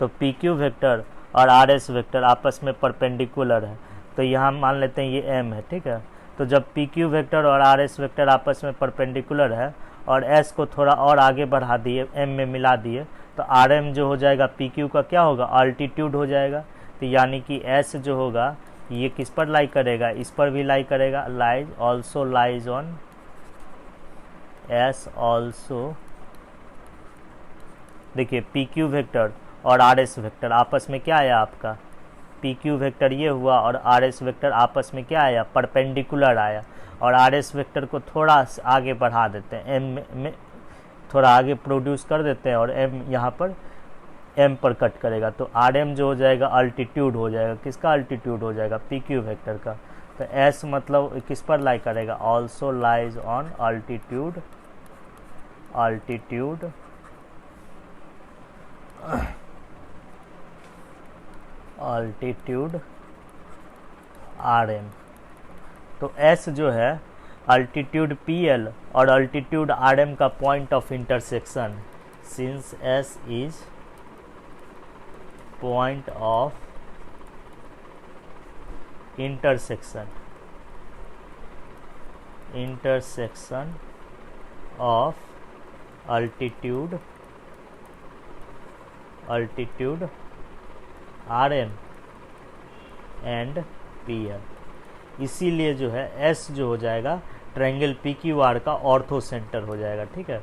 तो पी क्यू वेक्टर और आर एस वेक्टर आपस में परपेंडिकुलर है, तो यहाँ मान लेते हैं ये एम है, ठीक है। तो जब पी क्यू वेक्टर और आर एस वेक्टर आपस में परपेंडिकुलर है और एस को थोड़ा और आगे बढ़ा दिए, एम में मिला दिए, तो आर एम जो हो जाएगा पी क्यू का क्या होगा, अल्टीट्यूड हो जाएगा। तो यानी कि एस जो होगा ये किस पर लाई करेगा, इस पर भी लाई करेगा, lies also lies on S also. देखिए पी क्यू वेक्टर और आर एस वेक्टर आपस में क्या आया आपका, पी क्यू वेक्टर ये हुआ और आर एस वेक्टर आपस में क्या आया, परपेंडिकुलर आया। और आर एस वेक्टर को थोड़ा आगे बढ़ा देते हैं, एम में थोड़ा आगे प्रोड्यूस कर देते हैं और एम यहाँ पर एम पर कट करेगा। तो आर एम जो हो जाएगा अल्टीट्यूड हो जाएगा, किसका अल्टीट्यूड हो जाएगा, पी क्यू वेक्टर का। तो एस मतलब किस पर लाई करेगा, also lies on altitude, altitude altitude R M. तो एस जो है अल्टीट्यूड पी एल और अल्टीट्यूड आर एम का point of intersection, since S is point of intersection, intersection of altitude R M and P L. इसीलिए जो है S जो हो जाएगा ट्रायंगल पी क्यू आर का ऑर्थो सेंटर हो जाएगा, ठीक है।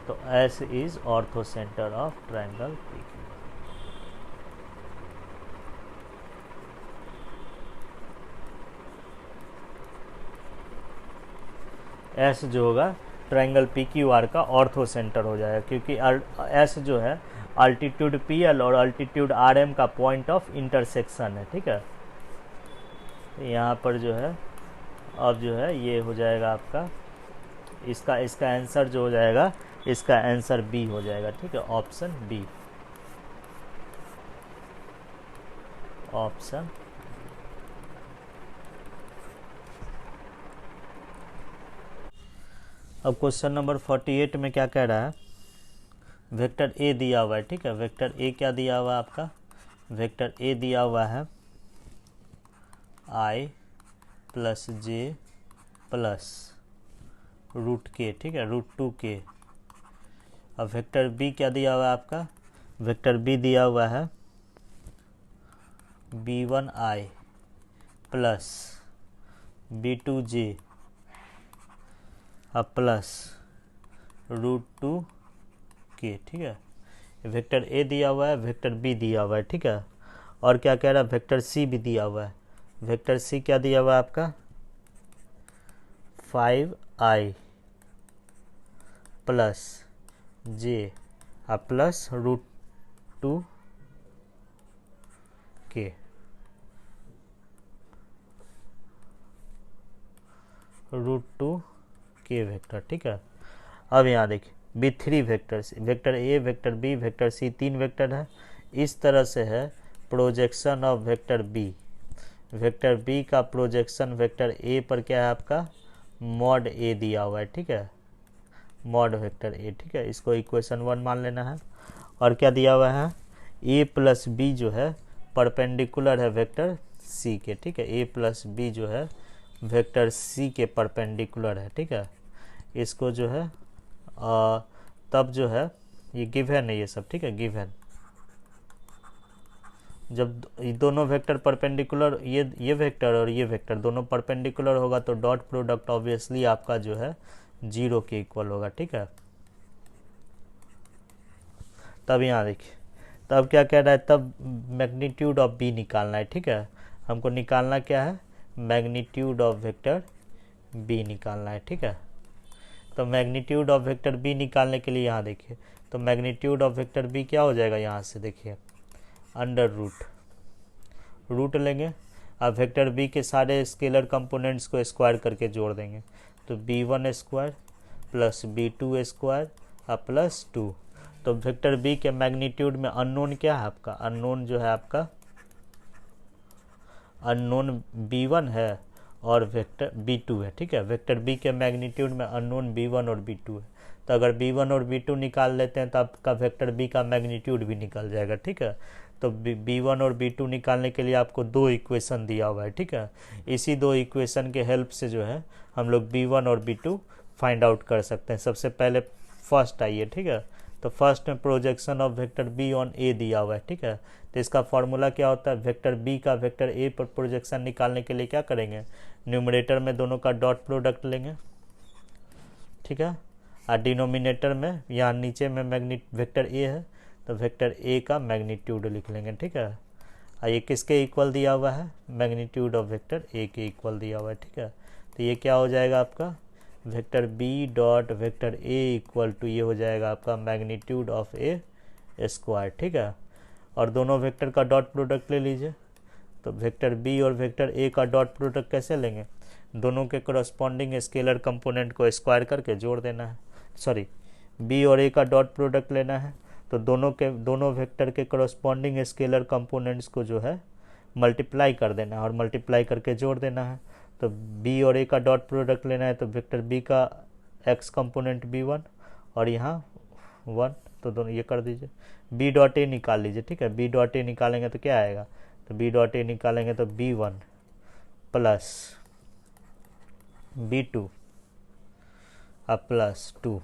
तो S is orthocentre of triangle P Q. S जो होगा ट्रायंगल पी क्यू आर का ऑर्थो सेंटर हो जाएगा, क्योंकि एस जो है अल्टीट्यूड पी एल और अल्टीट्यूड आर एम का पॉइंट ऑफ इंटरसेक्शन है, ठीक है। यहाँ पर जो है अब जो है ये हो जाएगा आपका, इसका आंसर जो हो जाएगा, इसका आंसर बी हो जाएगा, ठीक है, ऑप्शन बी, ऑप्शन। अब क्वेश्चन नंबर 48 में क्या कह रहा है, वेक्टर ए दिया हुआ है, ठीक है। वेक्टर ए क्या दिया हुआ है आपका, वेक्टर ए दिया हुआ है आई प्लस जे प्लस रूट के, ठीक है, रूट 2k। अब वेक्टर बी क्या दिया हुआ है आपका, वेक्टर बी दिया हुआ है b1i प्लस b2j अब प्लस रूट 2k, ठीक है। वेक्टर ए दिया हुआ है, वेक्टर बी दिया हुआ है, ठीक है। और क्या कह रहा है, वेक्टर सी भी दिया हुआ है। वेक्टर सी क्या दिया हुआ है आपका 5i प्लस जे अब plus root 2k, root 2k vector, ठीक है। अब यहाँ देखिए B3 vector, vector A, vector B, vector C, तीन वेक्टर है। इस तरह से है projection of vector B, vector B का प्रोजेक्शन वेक्टर ए पर क्या है आपका, मॉड ए दिया हुआ है, ठीक है, मॉड वेक्टर ए, ठीक है, इसको इक्वेशन 1 मान लेना है। और क्या दिया हुआ है, ए प्लस बी जो है परपेंडिकुलर है वेक्टर सी के, ठीक है, ए प्लस बी जो है वेक्टर सी के परपेंडिकुलर है, ठीक है, इसको जो है तब जो है ये गिवन है ये सब, ठीक है, गिवन जब ये दोनों वेक्टर परपेंडिकुलर, ये वेक्टर और ये वेक्टर दोनों परपेंडिकुलर होगा तो डॉट प्रोडक्ट ऑब्वियसली आपका जो है 0 के इक्वल होगा, ठीक है। तब यहाँ देखिए, तब क्या कह रहा है, तब मैग्नीट्यूड ऑफ बी निकालना है, ठीक है, हमको निकालना क्या है, मैग्नीट्यूड ऑफ वेक्टर बी निकालना है, ठीक है। तो मैग्नीट्यूड ऑफ वेक्टर बी निकालने के लिए यहाँ देखिए, तो मैग्नीट्यूड ऑफ वेक्टर बी क्या हो जाएगा, यहाँ से देखिए अंडर रूट लेंगे, अब वेक्टर बी के सारे स्केलर कंपोनेंट्स को स्क्वायर करके जोड़ देंगे, तो b1 square plus b2 square और प्लस 2। तो वेक्टर बी के मैग्नीट्यूड में अननोन क्या है आपका, अननोन जो है आपका अननोन b1 है और वेक्टर b2 है, ठीक है, वेक्टर बी के मैग्नीट्यूड में अननोन b1 और b2 है। तो अगर b1 और b2 निकाल लेते हैं तो आपका वेक्टर बी का मैग्नीट्यूड भी निकल जाएगा, ठीक है। तो b1 और b2 निकालने के लिए आपको 2 इक्वेशन दिया हुआ है, ठीक है, इसी 2 इक्वेशन के हेल्प से जो है हम लोग b1 और b2 फाइंड आउट कर सकते हैं। सबसे पहले फर्स्ट आइए, ठीक है, तो फर्स्ट में projection of vector B on A दिया हुआ है, ठीक है, तो इसका फॉर्मूला क्या होता है, वेक्टर बी का वेक्टर ए पर प्रोजेक्शन निकालने के लिए क्या करेंगे, न्यूमरेटर में दोनों का डॉट प्रोडक्ट लेंगे, ठीक है, और डिनोमिनेटर में यहाँ नीचे में वेक्टर ए है तो वेक्टर ए का मैग्नीट्यूड लिख लेंगे, ठीक है। और ये किसके इक्वल दिया हुआ है, मैग्नीट्यूड ऑफ वेक्टर ए के इक्वल दिया हुआ है, ठीक है। तो ये क्या हो जाएगा आपका, vector B dot vector A equal to ये हो जाएगा आपका मैग्नीट्यूड ऑफ ए स्क्वायर, ठीक है। और दोनों वेक्टर का डॉट प्रोडक्ट ले लीजिए, तो वेक्टर बी और वेक्टर ए का डॉट प्रोडक्ट कैसे लेंगे, दोनों के करस्पॉन्डिंग स्केलर कंपोनेंट को स्क्वायर करके जोड़ देना है, सॉरी बी और ए का डॉट प्रोडक्ट लेना है, तो दोनों वेक्टर के करस्पॉन्डिंग स्केलर कंपोनेंट्स को जो है मल्टीप्लाई कर देना है और मल्टीप्लाई करके जोड़ देना है। तो बी और ए का डॉट प्रोडक्ट लेना है, तो वेक्टर बी का एक्स कंपोनेंट b1 और यहाँ 1, तो दोनों ये कर दीजिए, बी डॉट ए निकाल लीजिए, ठीक है, बी डॉट ए निकालेंगे तो क्या आएगा, तो बी डॉट ए निकालेंगे तो b1 प्लस b2 अब प्लस 2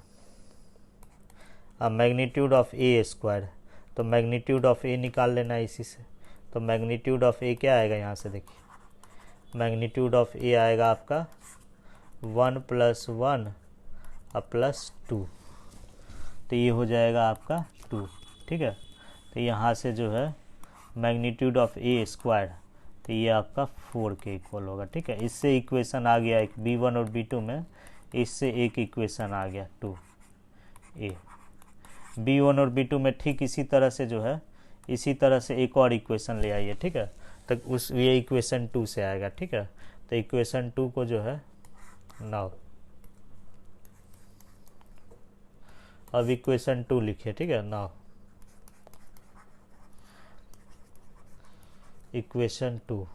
अब मैग्नीट्यूड ऑफ ए स्क्वायर, तो मैग्नीट्यूड ऑफ ए निकाल लेना है इसी से, तो मैग्नीट्यूड ऑफ ए क्या आएगा, यहाँ से देखिए मैग्नीट्यूड ऑफ ए आएगा आपका 1 प्लस 1 अब प्लस 2, तो ये हो जाएगा आपका 2, ठीक है। तो यहाँ से जो है मैग्नीट्यूड ऑफ ए स्क्वायर, तो ये आपका 4 के इक्वल होगा, ठीक है। इससे इक्वेशन आ गया एक b1 और b2 में, इससे एक इक्वेशन आ गया 2a, b1 और b2 में ठीक इसी तरह से जो है, इसी तरह से एक और इक्वेशन ले आइए, ठीक है, तो उस ये इक्वेशन 2 से आएगा, ठीक है। तो इक्वेशन 2 को जो है नाउ अब इक्वेशन 2 लिखिए, ठीक है, नाउ इक्वेशन 2,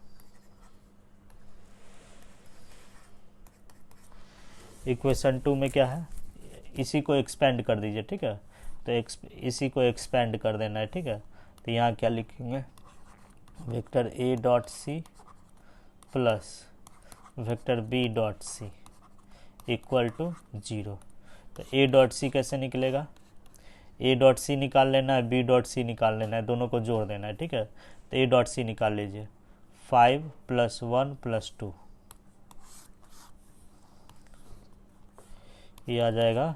इक्वेशन 2 में क्या है, इसी को एक्सपेंड कर दीजिए, ठीक है, तो इसी को एक्सपेंड कर देना है, ठीक है। तो यहाँ क्या लिखेंगे, vector A dot C plus vector B dot C equal to 0। तो ए डॉट सी कैसे निकलेगा, ए डॉट सी निकाल लेना है, बी डॉट सी निकाल लेना है, दोनों को जोड़ देना है, ठीक है। तो ए डॉट सी निकाल लीजिए, 5 प्लस 1 प्लस 2, ये आ जाएगा,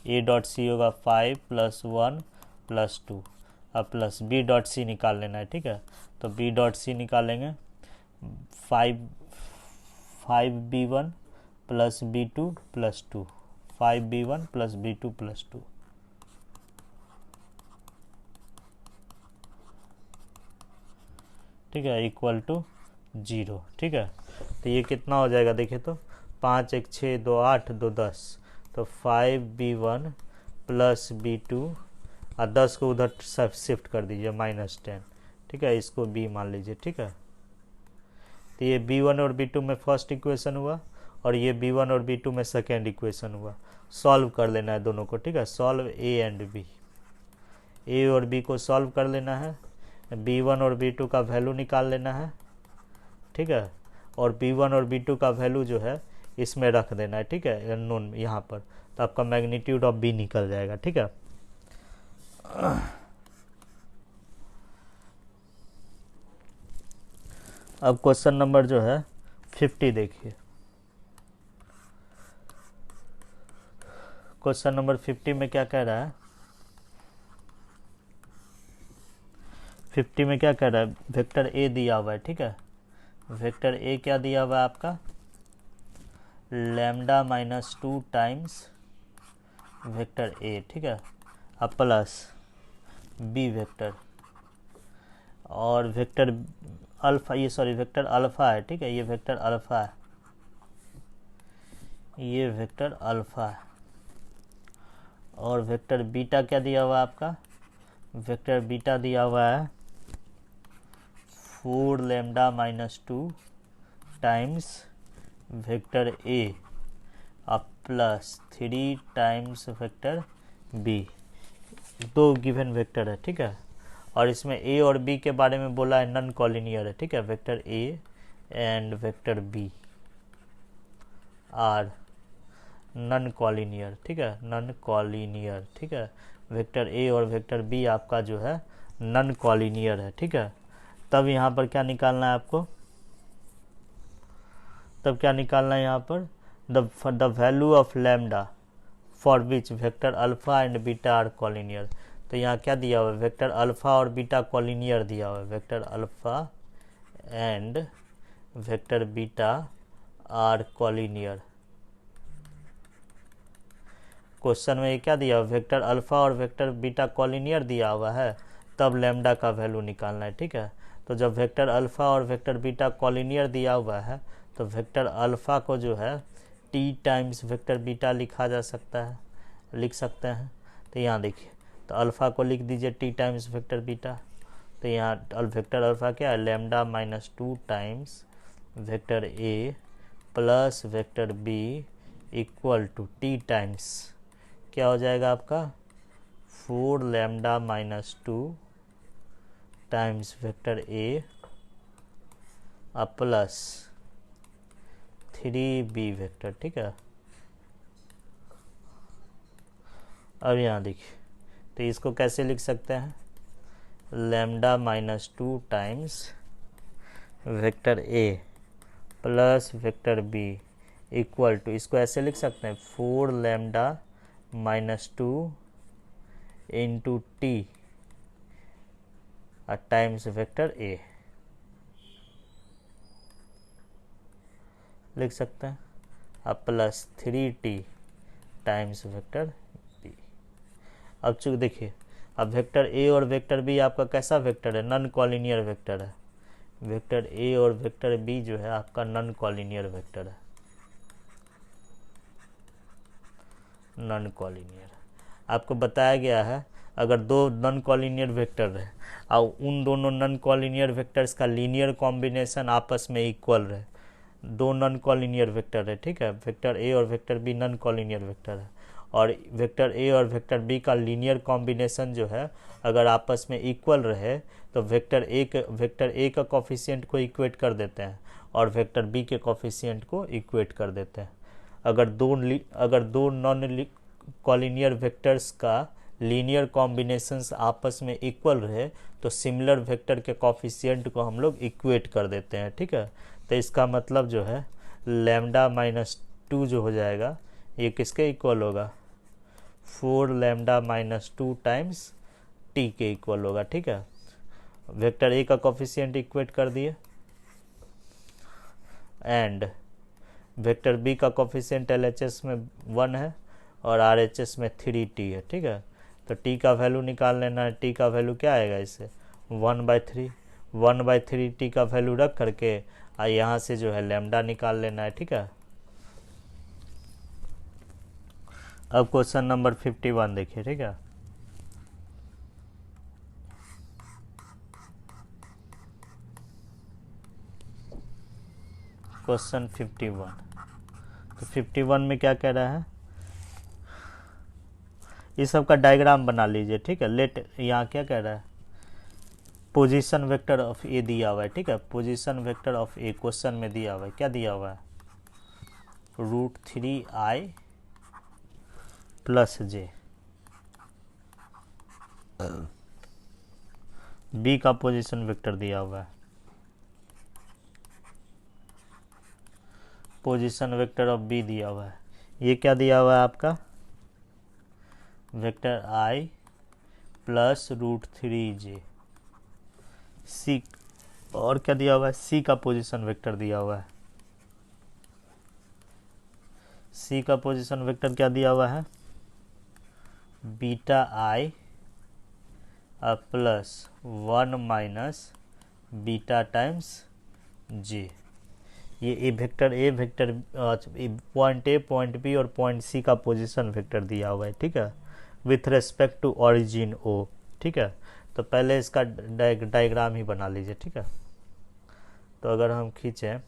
ए डॉट सी होगा 5 प्लस 1 प्लस 2 अब प्लस बी डॉट सी निकाल लेना है, ठीक है। तो बी डॉट सी निकालेंगे 5b1 plus b2 plus 2, 5b1 plus b2 plus 2, ठीक है, इक्वल टू 0, ठीक है। तो ये कितना हो जाएगा देखिए, तो 5 1 6 2 8 2 10, तो 5b1 प्लस b2 और 10 को उधर सब शिफ्ट कर दीजिए -10, ठीक है, इसको बी मान लीजिए। ठीक है, तो ये b1 और b2 में फर्स्ट इक्वेशन हुआ और ये b1 और b2 में सेकेंड इक्वेशन हुआ। सॉल्व कर लेना है दोनों को। ठीक है, solve a and b, a और b को सॉल्व कर लेना है, b1 और b2 का वैल्यू निकाल लेना है। ठीक है, और b1 और b2 का वैल्यू जो है इसमें रख देना है। ठीक है, अननोन यहाँ पर, तो आपका मैग्नीट्यूड ऑफ b निकल जाएगा। ठीक है, अब क्वेश्चन नंबर जो है 50 देखिए। क्वेश्चन नंबर 50 में क्या कह रहा है? 50 में क्या कह रहा है? वेक्टर ए दिया हुआ है। ठीक है, वेक्टर ए क्या दिया हुआ है आपका? लैम्डा -2 टाइम्स वेक्टर ए। ठीक है, अब प्लस बी वेक्टर और वेक्टर अल्फा, ये सॉरी वेक्टर अल्फा है। ठीक है, ये वेक्टर अल्फा है, ये वेक्टर अल्फा है। और वेक्टर बीटा क्या दिया हुआ है आपका? वेक्टर बीटा दिया हुआ है 4 लैम्डा -2 टाइम्स वेक्टर ए अब प्लस 3 टाइम्स वेक्टर बी। दो गिवन वेक्टर है। ठीक है, और इसमें ए और बी के बारे में बोला है नॉन कॉलिनियर है। ठीक है, vector A and vector B are non collinear. ठीक है, नॉन कॉलिनियर। ठीक है, वेक्टर ए और वेक्टर बी आपका जो है नॉन कॉलिनियर है। ठीक है, तब यहाँ पर क्या निकालना है आपको? तब क्या निकालना है यहाँ पर? The value of lambda for which vector alpha and beta are collinear. तो यहाँ क्या दिया हुआ है? वेक्टर अल्फा और बीटा कॉलिनियर दिया हुआ है। Vector alpha and vector beta are collinear. Question में ये क्या दिया हुआ? वेक्टर अल्फा और वेक्टर बीटा कॉलिनियर दिया हुआ है, तब लैम्डा का वैल्यू निकालना है। ठीक है, तो जब वेक्टर अल्फा और वेक्टर बीटा कॉलिनियर दिया हुआ है तो वेक्टर अल्फा को जो है टी टाइम्स वेक्टर बीटा लिखा जा सकता है, लिख सकते हैं। तो यहाँ देखिए, तो अल्फ़ा को लिख दीजिए टी टाइम्स वेक्टर बीटा। तो यहाँ वेक्टर अल्फ़ा क्या है? Lambda -2 times vector A plus vector B equal to T times क्या हो जाएगा आपका? 4 lambda -2 times vector A plus 3b vector. ठीक है, अब यहाँ देखिए, तो इसको कैसे लिख सकते हैं? Lambda -2 times vector A plus vector B equal to, इसको ऐसे लिख सकते हैं 4 lambda -2 into T times vector A लिख सकते हैं, अब plus 3t times vector B. अब चूँकि देखिए, अब वेक्टर ए और वेक्टर बी आपका कैसा वेक्टर है? नॉन कॉलिनियर वेक्टर है। वेक्टर ए और वेक्टर बी जो है आपका नॉन कॉलिनियर वेक्टर है, नॉन कॉलिनियर। आपको बताया गया है अगर दो नॉन कॉलिनियर वेक्टर है और उन दोनों नॉन कॉलिनियर वेक्टर्स का लीनियर कॉम्बिनेशन आपस में इक्वल रहे, दो नॉन कॉलिनियर वेक्टर है। ठीक है, वेक्टर ए और vector B non collinear vector है, और वेक्टर ए और वेक्टर बी का लीनियर कॉम्बिनेशन जो है अगर आपस में इक्वल रहे तो वेक्टर ए का कोफिशिएंट को इक्वेट कर देते हैं और वेक्टर बी के कोफिशिएंट को इक्वेट कर देते हैं। अगर दो नॉन कॉलिनियर वेक्टर्स का लीनियर कॉम्बिनेशंस आपस में इक्वल रहे तो सिमिलर वेक्टर के कोफिशिएंट को हम लोग इक्वेट कर देते हैं। ठीक है, तो इसका मतलब जो है लैम्डा -2 जो हो जाएगा ये किसके इक्वल होगा? 4 लैम्डा -2 टाइम्स टी के इक्वल होगा। ठीक है, वेक्टर ए का कोफिशिएंट इक्वेट कर दिए एंड वेक्टर बी का कोफिशिएंट LHS में 1 है और RHS में 3t है। ठीक है, तो t का वैल्यू निकाल लेना है। t का वैल्यू क्या आएगा? इससे 1/3 1/3 t का वैल्यू रख करके यहाँ से जो है लैम्डा निकाल लेना है। ठीक है, अब क्वेश्चन नंबर 51 देखिए। ठीक है, क्वेश्चन 51। तो 51 में क्या कह रहा है, इस सब का डायग्राम बना लीजिए, ठीक है। लेट यहाँ क्या कह रहा है, पोजीशन वेक्टर ऑफ ए दिया हुआ है, ठीक है। Position vector of A question में दिया हुआ है, क्या दिया हुआ है, √3i + j। बी का पोजीशन वेक्टर दिया हुआ है, पोजीशन वेक्टर ऑफ बी दिया हुआ है। ये क्या दिया हुआ है आपका, वेक्टर i + √3j। सी और क्या दिया हुआ है, सी का पोजीशन वेक्टर दिया हुआ है। सी का पोजीशन वेक्टर क्या दिया हुआ है, βi +1 - बीटा टाइम्स j। ये A vector point A, point B और पॉइंट सी का पोजीशन वेक्टर दिया हुआ है, ठीक है, with respect to origin O, ठीक है। तो पहले इसका डायग्राम ही बना लीजिए, ठीक है। तो अगर हम खींचें,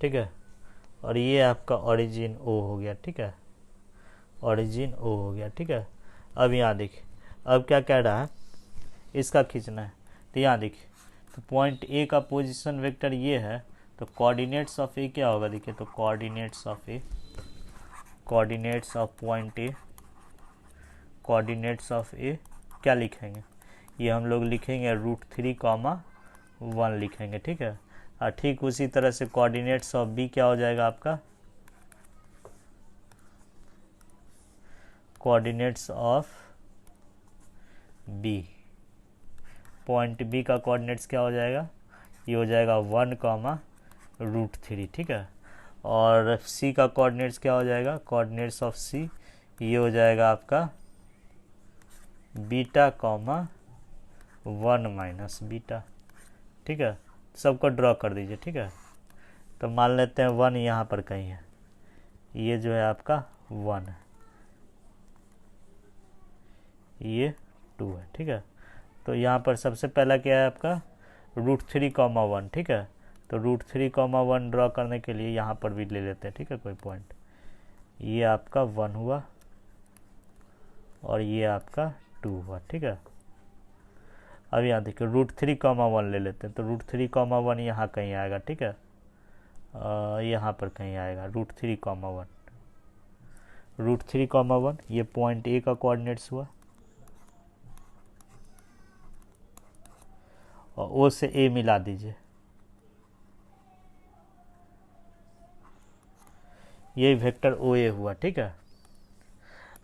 ठीक है, और ये आपका ओरिजिन ओ हो गया, ठीक है, ओरिजिन ओ हो गया, ठीक है। अब यहाँ देखिए, अब क्या कह रहा है, इसका खींचना है। तो यहाँ देखिए, तो पॉइंट ए का पोजीशन वेक्टर ये है, तो कोऑर्डिनेट्स ऑफ ए क्या होगा, देखिए, तो coordinates of A, coordinates of point A, coordinates of A क्या लिखेंगे, ये हम लोग लिखेंगे √3, 1 लिखेंगे, ठीक है। और ठीक उसी तरह से कोऑर्डिनेट्स ऑफ बी क्या हो जाएगा आपका, coordinates of B, point B का कोऑर्डिनेट्स क्या हो जाएगा, ये हो जाएगा 1, √3, ठीक है। और सी का कोऑर्डिनेट्स क्या हो जाएगा, कोऑर्डिनेट्स ऑफ सी ये हो जाएगा आपका बीटा, 1 - बीटा, ठीक है। सबको ड्रॉ कर दीजिए, ठीक है। तो मान लेते हैं 1 यहाँ पर कहीं है, ये जो है आपका 1 है, ये 2 है, ठीक है। तो यहाँ पर सबसे पहला क्या है आपका √3, 1, ठीक है। तो √3, 1 ड्रॉ करने के लिए यहाँ पर भी ले लेते हैं, ठीक है, कोई पॉइंट। ये आपका 1 हुआ और ये आपका 2 हुआ, ठीक है। अब यहाँ देखिए √3, 1 ले लेते हैं, तो √3, 1 यहाँ कहीं आएगा, ठीक है, यहाँ पर कहीं आएगा √3, 1, √3, 1 ये पॉइंट ए का कोऑर्डिनेट्स हुआ, और ओ से ए मिला दीजिए, ये वेक्टर ओ ए हुआ, ठीक है।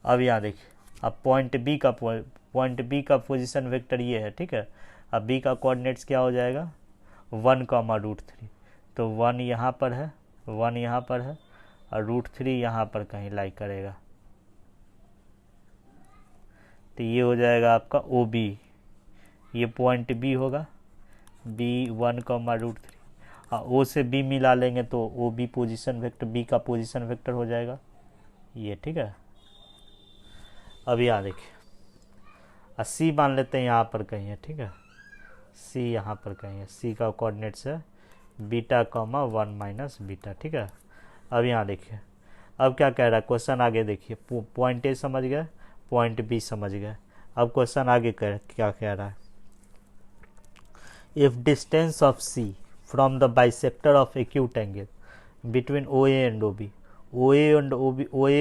अब यहाँ देखिए, अब पॉइंट बी का पोजीशन वेक्टर ये है, ठीक है। अब बी का कोऑर्डिनेट्स क्या हो जाएगा, 1, √3, तो 1 यहाँ पर है, 1 यहाँ पर है, और √3 यहाँ पर कहीं लाई करेगा, तो ये हो जाएगा आपका ओ बी, ये पॉइंट बी होगा, बी 1, √3, और ओ से बी मिला लेंगे तो O B position vector, B का पोजिशन वेक्टर हो जाएगा ये, ठीक है। अब यहाँ देखिए, सी मान लेते हैं यहाँ पर कहीं है, ठीक है, सी यहाँ पर कहीं है, सी का कोऑर्डिनेट्स है बीटा, 1 - बीटा, ठीक है। अब यहाँ देखिए, अब क्या कह रहा है क्वेश्चन, आगे देखिए, पॉइंट ए समझ गए, पॉइंट बी समझ गए। अब क्वेश्चन आगे क्या कह रहा है, if distance of C from the bisector of acute angle between O A and O B, O A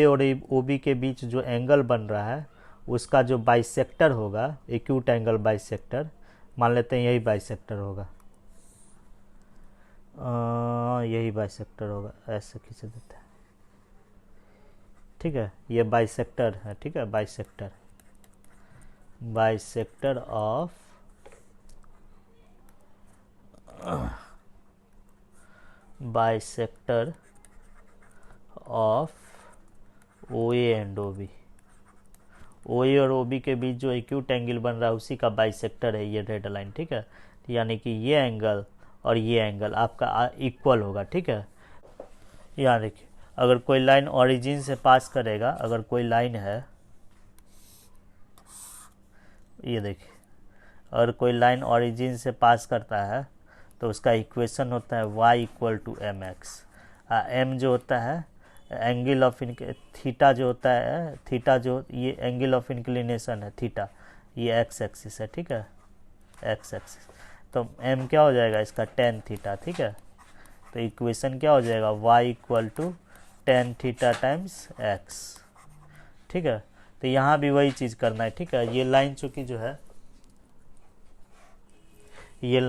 और ओ बी के बीच जो एंगल बन रहा है उसका जो बाइसेक्टर होगा, एक्यूट एंगल बाइसेक्टर, मान लेते हैं यही बाइसेक्टर होगा, यही बाइसेक्टर होगा, ऐसे खींच देते हैं, ठीक है। ये बाइसेक्टर है, ठीक है, bisector of bisector of O A and O B. O A और ओ बी के बीच जो एक्यूट एंगल बन रहा है उसी का बाइसेक्टर है ये रेड लाइन, ठीक है। यानी कि ये एंगल और ये एंगल आपका इक्वल होगा, ठीक है। यहाँ देखिए, अगर कोई लाइन ओरिजिन से पास करेगा, अगर कोई लाइन है, ये देखिए, अगर कोई लाइन ओरिजिन से पास करता है तो उसका इक्वेशन होता है y equal to M X. M जो होता है एंगल ऑफ थीटा जो होता है, थीटा जो ये एंगल ऑफ इंक्लिनेशन है थीटा, ये एक्स एक्सिस है, ठीक है, एक्स एक्सिस। तो एम क्या हो जाएगा इसका, टेन थीटा, ठीक है। तो इक्वेशन क्या हो जाएगा, y equal to tan theta times X, ठीक है। तो यहाँ भी वही चीज़ करना है, ठीक है। ये लाइन चूँकि जो है, ये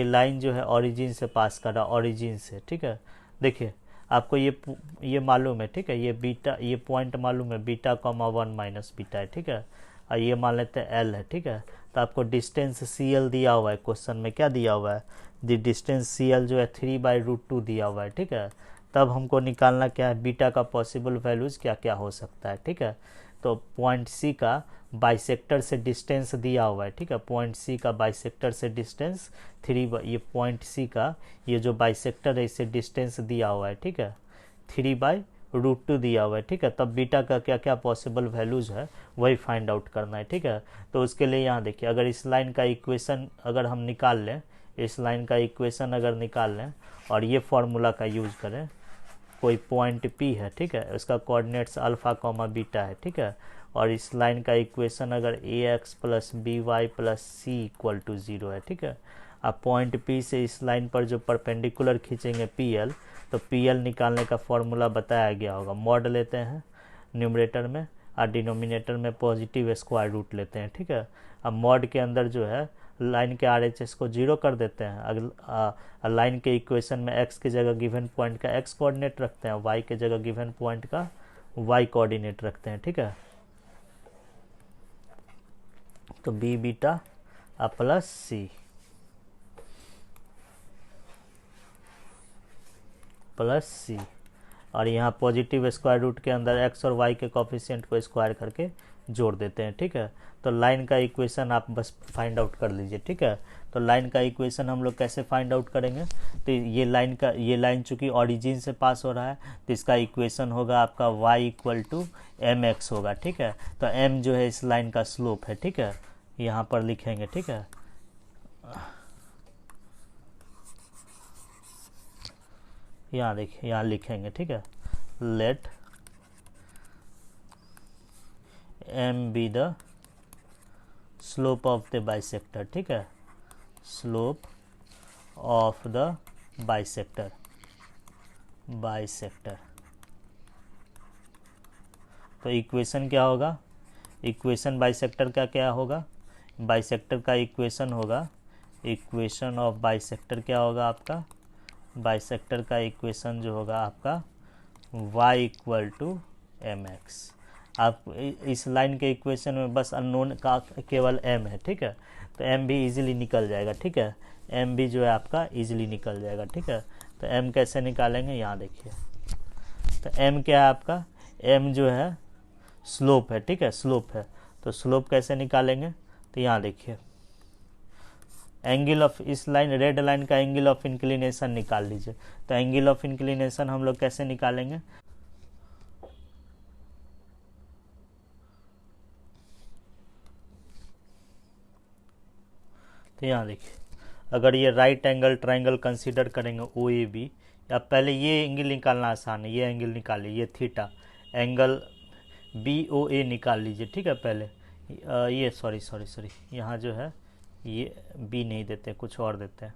लाइन जो है ओरिजिन से पास कर रहा, ओरिजिन से, ठीक है। देखिए आपको ये मालूम है, ठीक है, ये बीटा, ये पॉइंट मालूम है, बीटा कॉमा 1 माइनस बीटा है, ठीक है। और ये मान लेते हैं एल है, ठीक है। तो आपको डिस्टेंस सी एल दिया हुआ है, क्वेश्चन में क्या दिया हुआ है, द डिस्टेंस सी एल जो है 3/√2 दिया हुआ है, ठीक है। तब हमको निकालना क्या है, बीटा का पॉसिबल वैल्यूज़ क्या क्या हो सकता है, ठीक है। तो पॉइंट सी का बाइसेक्टर से डिस्टेंस दिया हुआ है, ठीक है। पॉइंट सी का बाइसेक्टर से डिस्टेंस ये पॉइंट सी का ये जो बाइसेक्टर है इससे डिस्टेंस दिया हुआ है, ठीक है, 3/√2 दिया हुआ है, ठीक है। तब बीटा का क्या क्या पॉसिबल वैल्यूज़ है वही फाइंड आउट करना है, ठीक है। तो उसके लिए यहाँ देखिए, अगर इस लाइन का इक्वेशन अगर हम निकाल लें, इस लाइन का इक्वेशन अगर निकाल लें और ये फॉर्मूला का यूज़ करें, कोई पॉइंट P है, ठीक है, उसका कोऑर्डिनेट्स अल्फा कॉमा बीटा है, ठीक है। और इस लाइन का इक्वेशन अगर ax plus B Y plus C equal to 0 है, ठीक है। अब पॉइंट P से इस लाइन पर जो परपेंडिकुलर खींचेंगे PL, तो PL निकालने का फॉर्मूला बताया गया होगा। मॉड लेते हैं न्यूमरेटर में और डिनोमिनेटर में पॉजिटिव स्क्वायर रूट लेते हैं, ठीक है। अब मॉड के अंदर जो है लाइन के RHS को 0 कर देते हैं। अगर लाइन के इक्वेशन में x की जगह गिवन पॉइंट का x कोऑर्डिनेट रखते हैं, y के जगह गिवन पॉइंट का y कोऑर्डिनेट रखते हैं, ठीक है। तो b beta plus C plus C, और यहाँ पॉजिटिव स्क्वायर रूट के अंदर x और y के कोफिशिएंट को स्क्वायर करके जोड़ देते हैं, ठीक है। तो लाइन का इक्वेशन आप बस फाइंड आउट कर लीजिए, ठीक है। तो लाइन का इक्वेशन हम लोग कैसे फाइंड आउट करेंगे, तो ये लाइन चूँकि ओरिजिन से पास हो रहा है तो इसका इक्वेशन होगा आपका y equal to M X होगा, ठीक है। तो m जो है इस लाइन का स्लोप है, ठीक है, यहाँ पर लिखेंगे, ठीक है। यहाँ देखिए, यहाँ लिखेंगे, ठीक है, let m be the slope of the bisector, ठीक है, स्लोप ऑफ द बाइसेक्टर, तो इक्वेशन क्या होगा, इक्वेशन बाइसेक्टर का क्या होगा, बाइसेक्टर का इक्वेशन होगा, इक्वेशन ऑफ बाइसेक्टर क्या होगा आपका, बाइसेक्टर का इक्वेशन जो होगा आपका y equal to M X. आप इस लाइन के इक्वेशन में बस अननोन का केवल m है, ठीक है। तो m भी इजीली निकल जाएगा, ठीक है, m भी जो है आपका इजीली निकल जाएगा, ठीक है। तो m कैसे निकालेंगे, यहाँ देखिए, तो m क्या है आपका, m जो है स्लोप है, ठीक है, स्लोप है। तो स्लोप कैसे निकालेंगे, तो यहाँ देखिए, एंगल ऑफ इस लाइन रेड लाइन का एंगल ऑफ इंक्लिनेशन निकाल लीजिए। तो एंगल ऑफ इंक्लिनेशन हम लोग कैसे निकालेंगे, तो यहाँ देखिए, अगर ये राइट एंगल ट्रायंगल कंसीडर करेंगे ओ ए बी, या पहले ये एंगल निकालना आसान है, ये एंगल निकालिए, ये थीटा एंगल बी ओ ए निकाल लीजिए, ठीक है। पहले ये सॉरी यहाँ जो है ये बी नहीं देते, कुछ और देते हैं,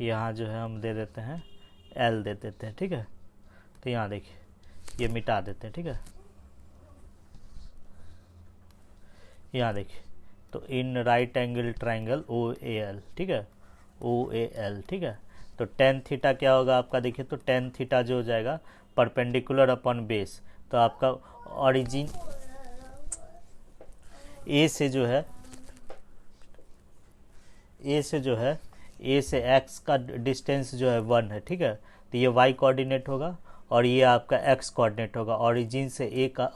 यहाँ जो है हम दे देते हैं एल दे देते हैं, ठीक है। तो यहाँ देखिए ये मिटा देते हैं, ठीक है। यहाँ देखिए, तो in right angle triangle O A L, ठीक है, ओ ए एल, ठीक है। तो टेन थीटा क्या होगा आपका, देखिए, तो टेन थीटा जो हो जाएगा परपेंडिकुलर अपॉन बेस, तो आपका ओरिजिन ए से जो है ए से एक्स का डिस्टेंस जो है 1 है, ठीक है। तो ये वाई कोऑर्डिनेट होगा और ये आपका एक्स कोऑर्डिनेट होगा। ओरिजिन से ए का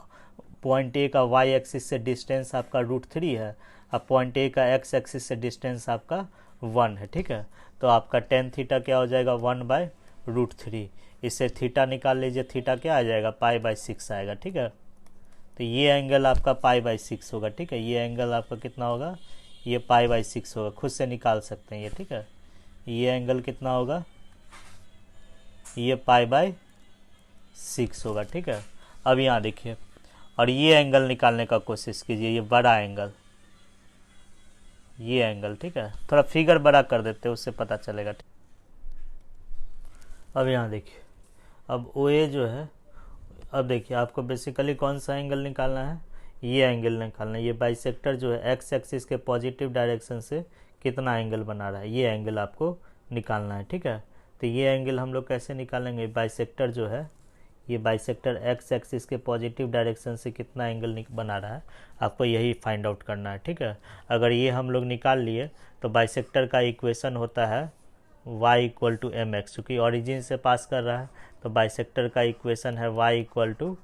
पॉइंट ए का वाई एक्सिस से डिस्टेंस आपका √3 है, अब पॉइंट ए का एक्स एक्सिस से डिस्टेंस आपका 1 है, ठीक है। तो आपका टेन थीटा क्या हो जाएगा 1/√3। इससे थीटा निकाल लीजिए, थीटा क्या आ जाएगा π/6 आएगा, ठीक है। तो ये एंगल आपका π/6 होगा, ठीक है। ये एंगल आपका कितना होगा, ये π/6 होगा, खुद से निकाल सकते हैं ये, ठीक है। ये एंगल कितना होगा, ये π/6 होगा, ठीक है। अब यहाँ देखिए, और ये एंगल निकालने का कोशिश कीजिए, ये बड़ा एंगल, ये एंगल, ठीक है। थोड़ा फिगर बड़ा कर देते हैं, उससे पता चलेगा। अब यहाँ देखिए, अब ओ ए जो है, अब देखिए आपको बेसिकली कौन सा एंगल निकालना है, ये एंगल निकालना है। ये बाइसेक्टर जो है एक्स एक्सिस के पॉजिटिव डायरेक्शन से कितना एंगल बना रहा है, ये एंगल आपको निकालना है, ठीक है। तो ये एंगल हम लोग कैसे निकालेंगे, बाइसेक्टर जो है, ये बाइसेक्टर एक्स एक्सिस के पॉजिटिव डायरेक्शन से कितना एंगल बना रहा है, आपको यही फाइंड आउट करना है, ठीक है। अगर ये हम लोग निकाल लिए तो बाइसेक्टर का इक्वेशन होता है y = mx, चूँकि ओरिजिन से पास कर रहा है तो बाइसेक्टर का इक्वेशन है y =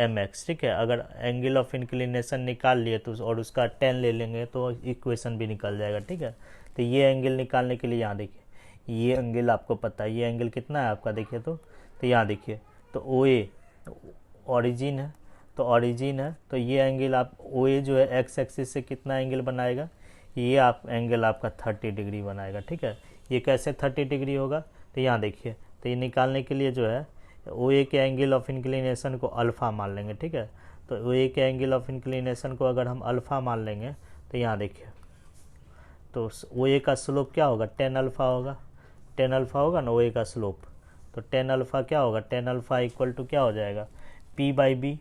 mx, ठीक है। अगर एंगल ऑफ इंक्लिनेशन निकाल लिए तो और उसका 10 ले लेंगे तो इक्वेशन भी निकल जाएगा, ठीक है। तो ये एंगल निकालने के लिए यहाँ देखिए, ये एंगल आपको पता है, ये एंगल कितना है आपका, देखिए तो यहाँ देखिए, तो ओ ए ओरिजिन है, तो ओरिजिन है, तो ये एंगल आप ओ ए जो है एक्स एक्सिस से कितना एंगल बनाएगा, ये आप एंगल आपका 30 डिग्री बनाएगा, ठीक है। ये कैसे 30 डिग्री होगा, तो यहाँ देखिए, तो ये निकालने के लिए जो है ओ ए के एंगल ऑफ इंक्लिनेशन को अल्फ़ा मान लेंगे, ठीक है। तो ओ ए के एंगल ऑफ इंक्लिनेशन को अगर हम अल्फ़ा मान लेंगे तो यहाँ देखिए, तो ओ ए का स्लोप क्या होगा, 10 अल्फ़ा होगा, 10 अल्फ़ा होगा ना ओ ए का स्लोप। तो 10 अल्फ़ा क्या होगा, 10 अल्फ़ा इक्वल टू क्या हो जाएगा, p/b।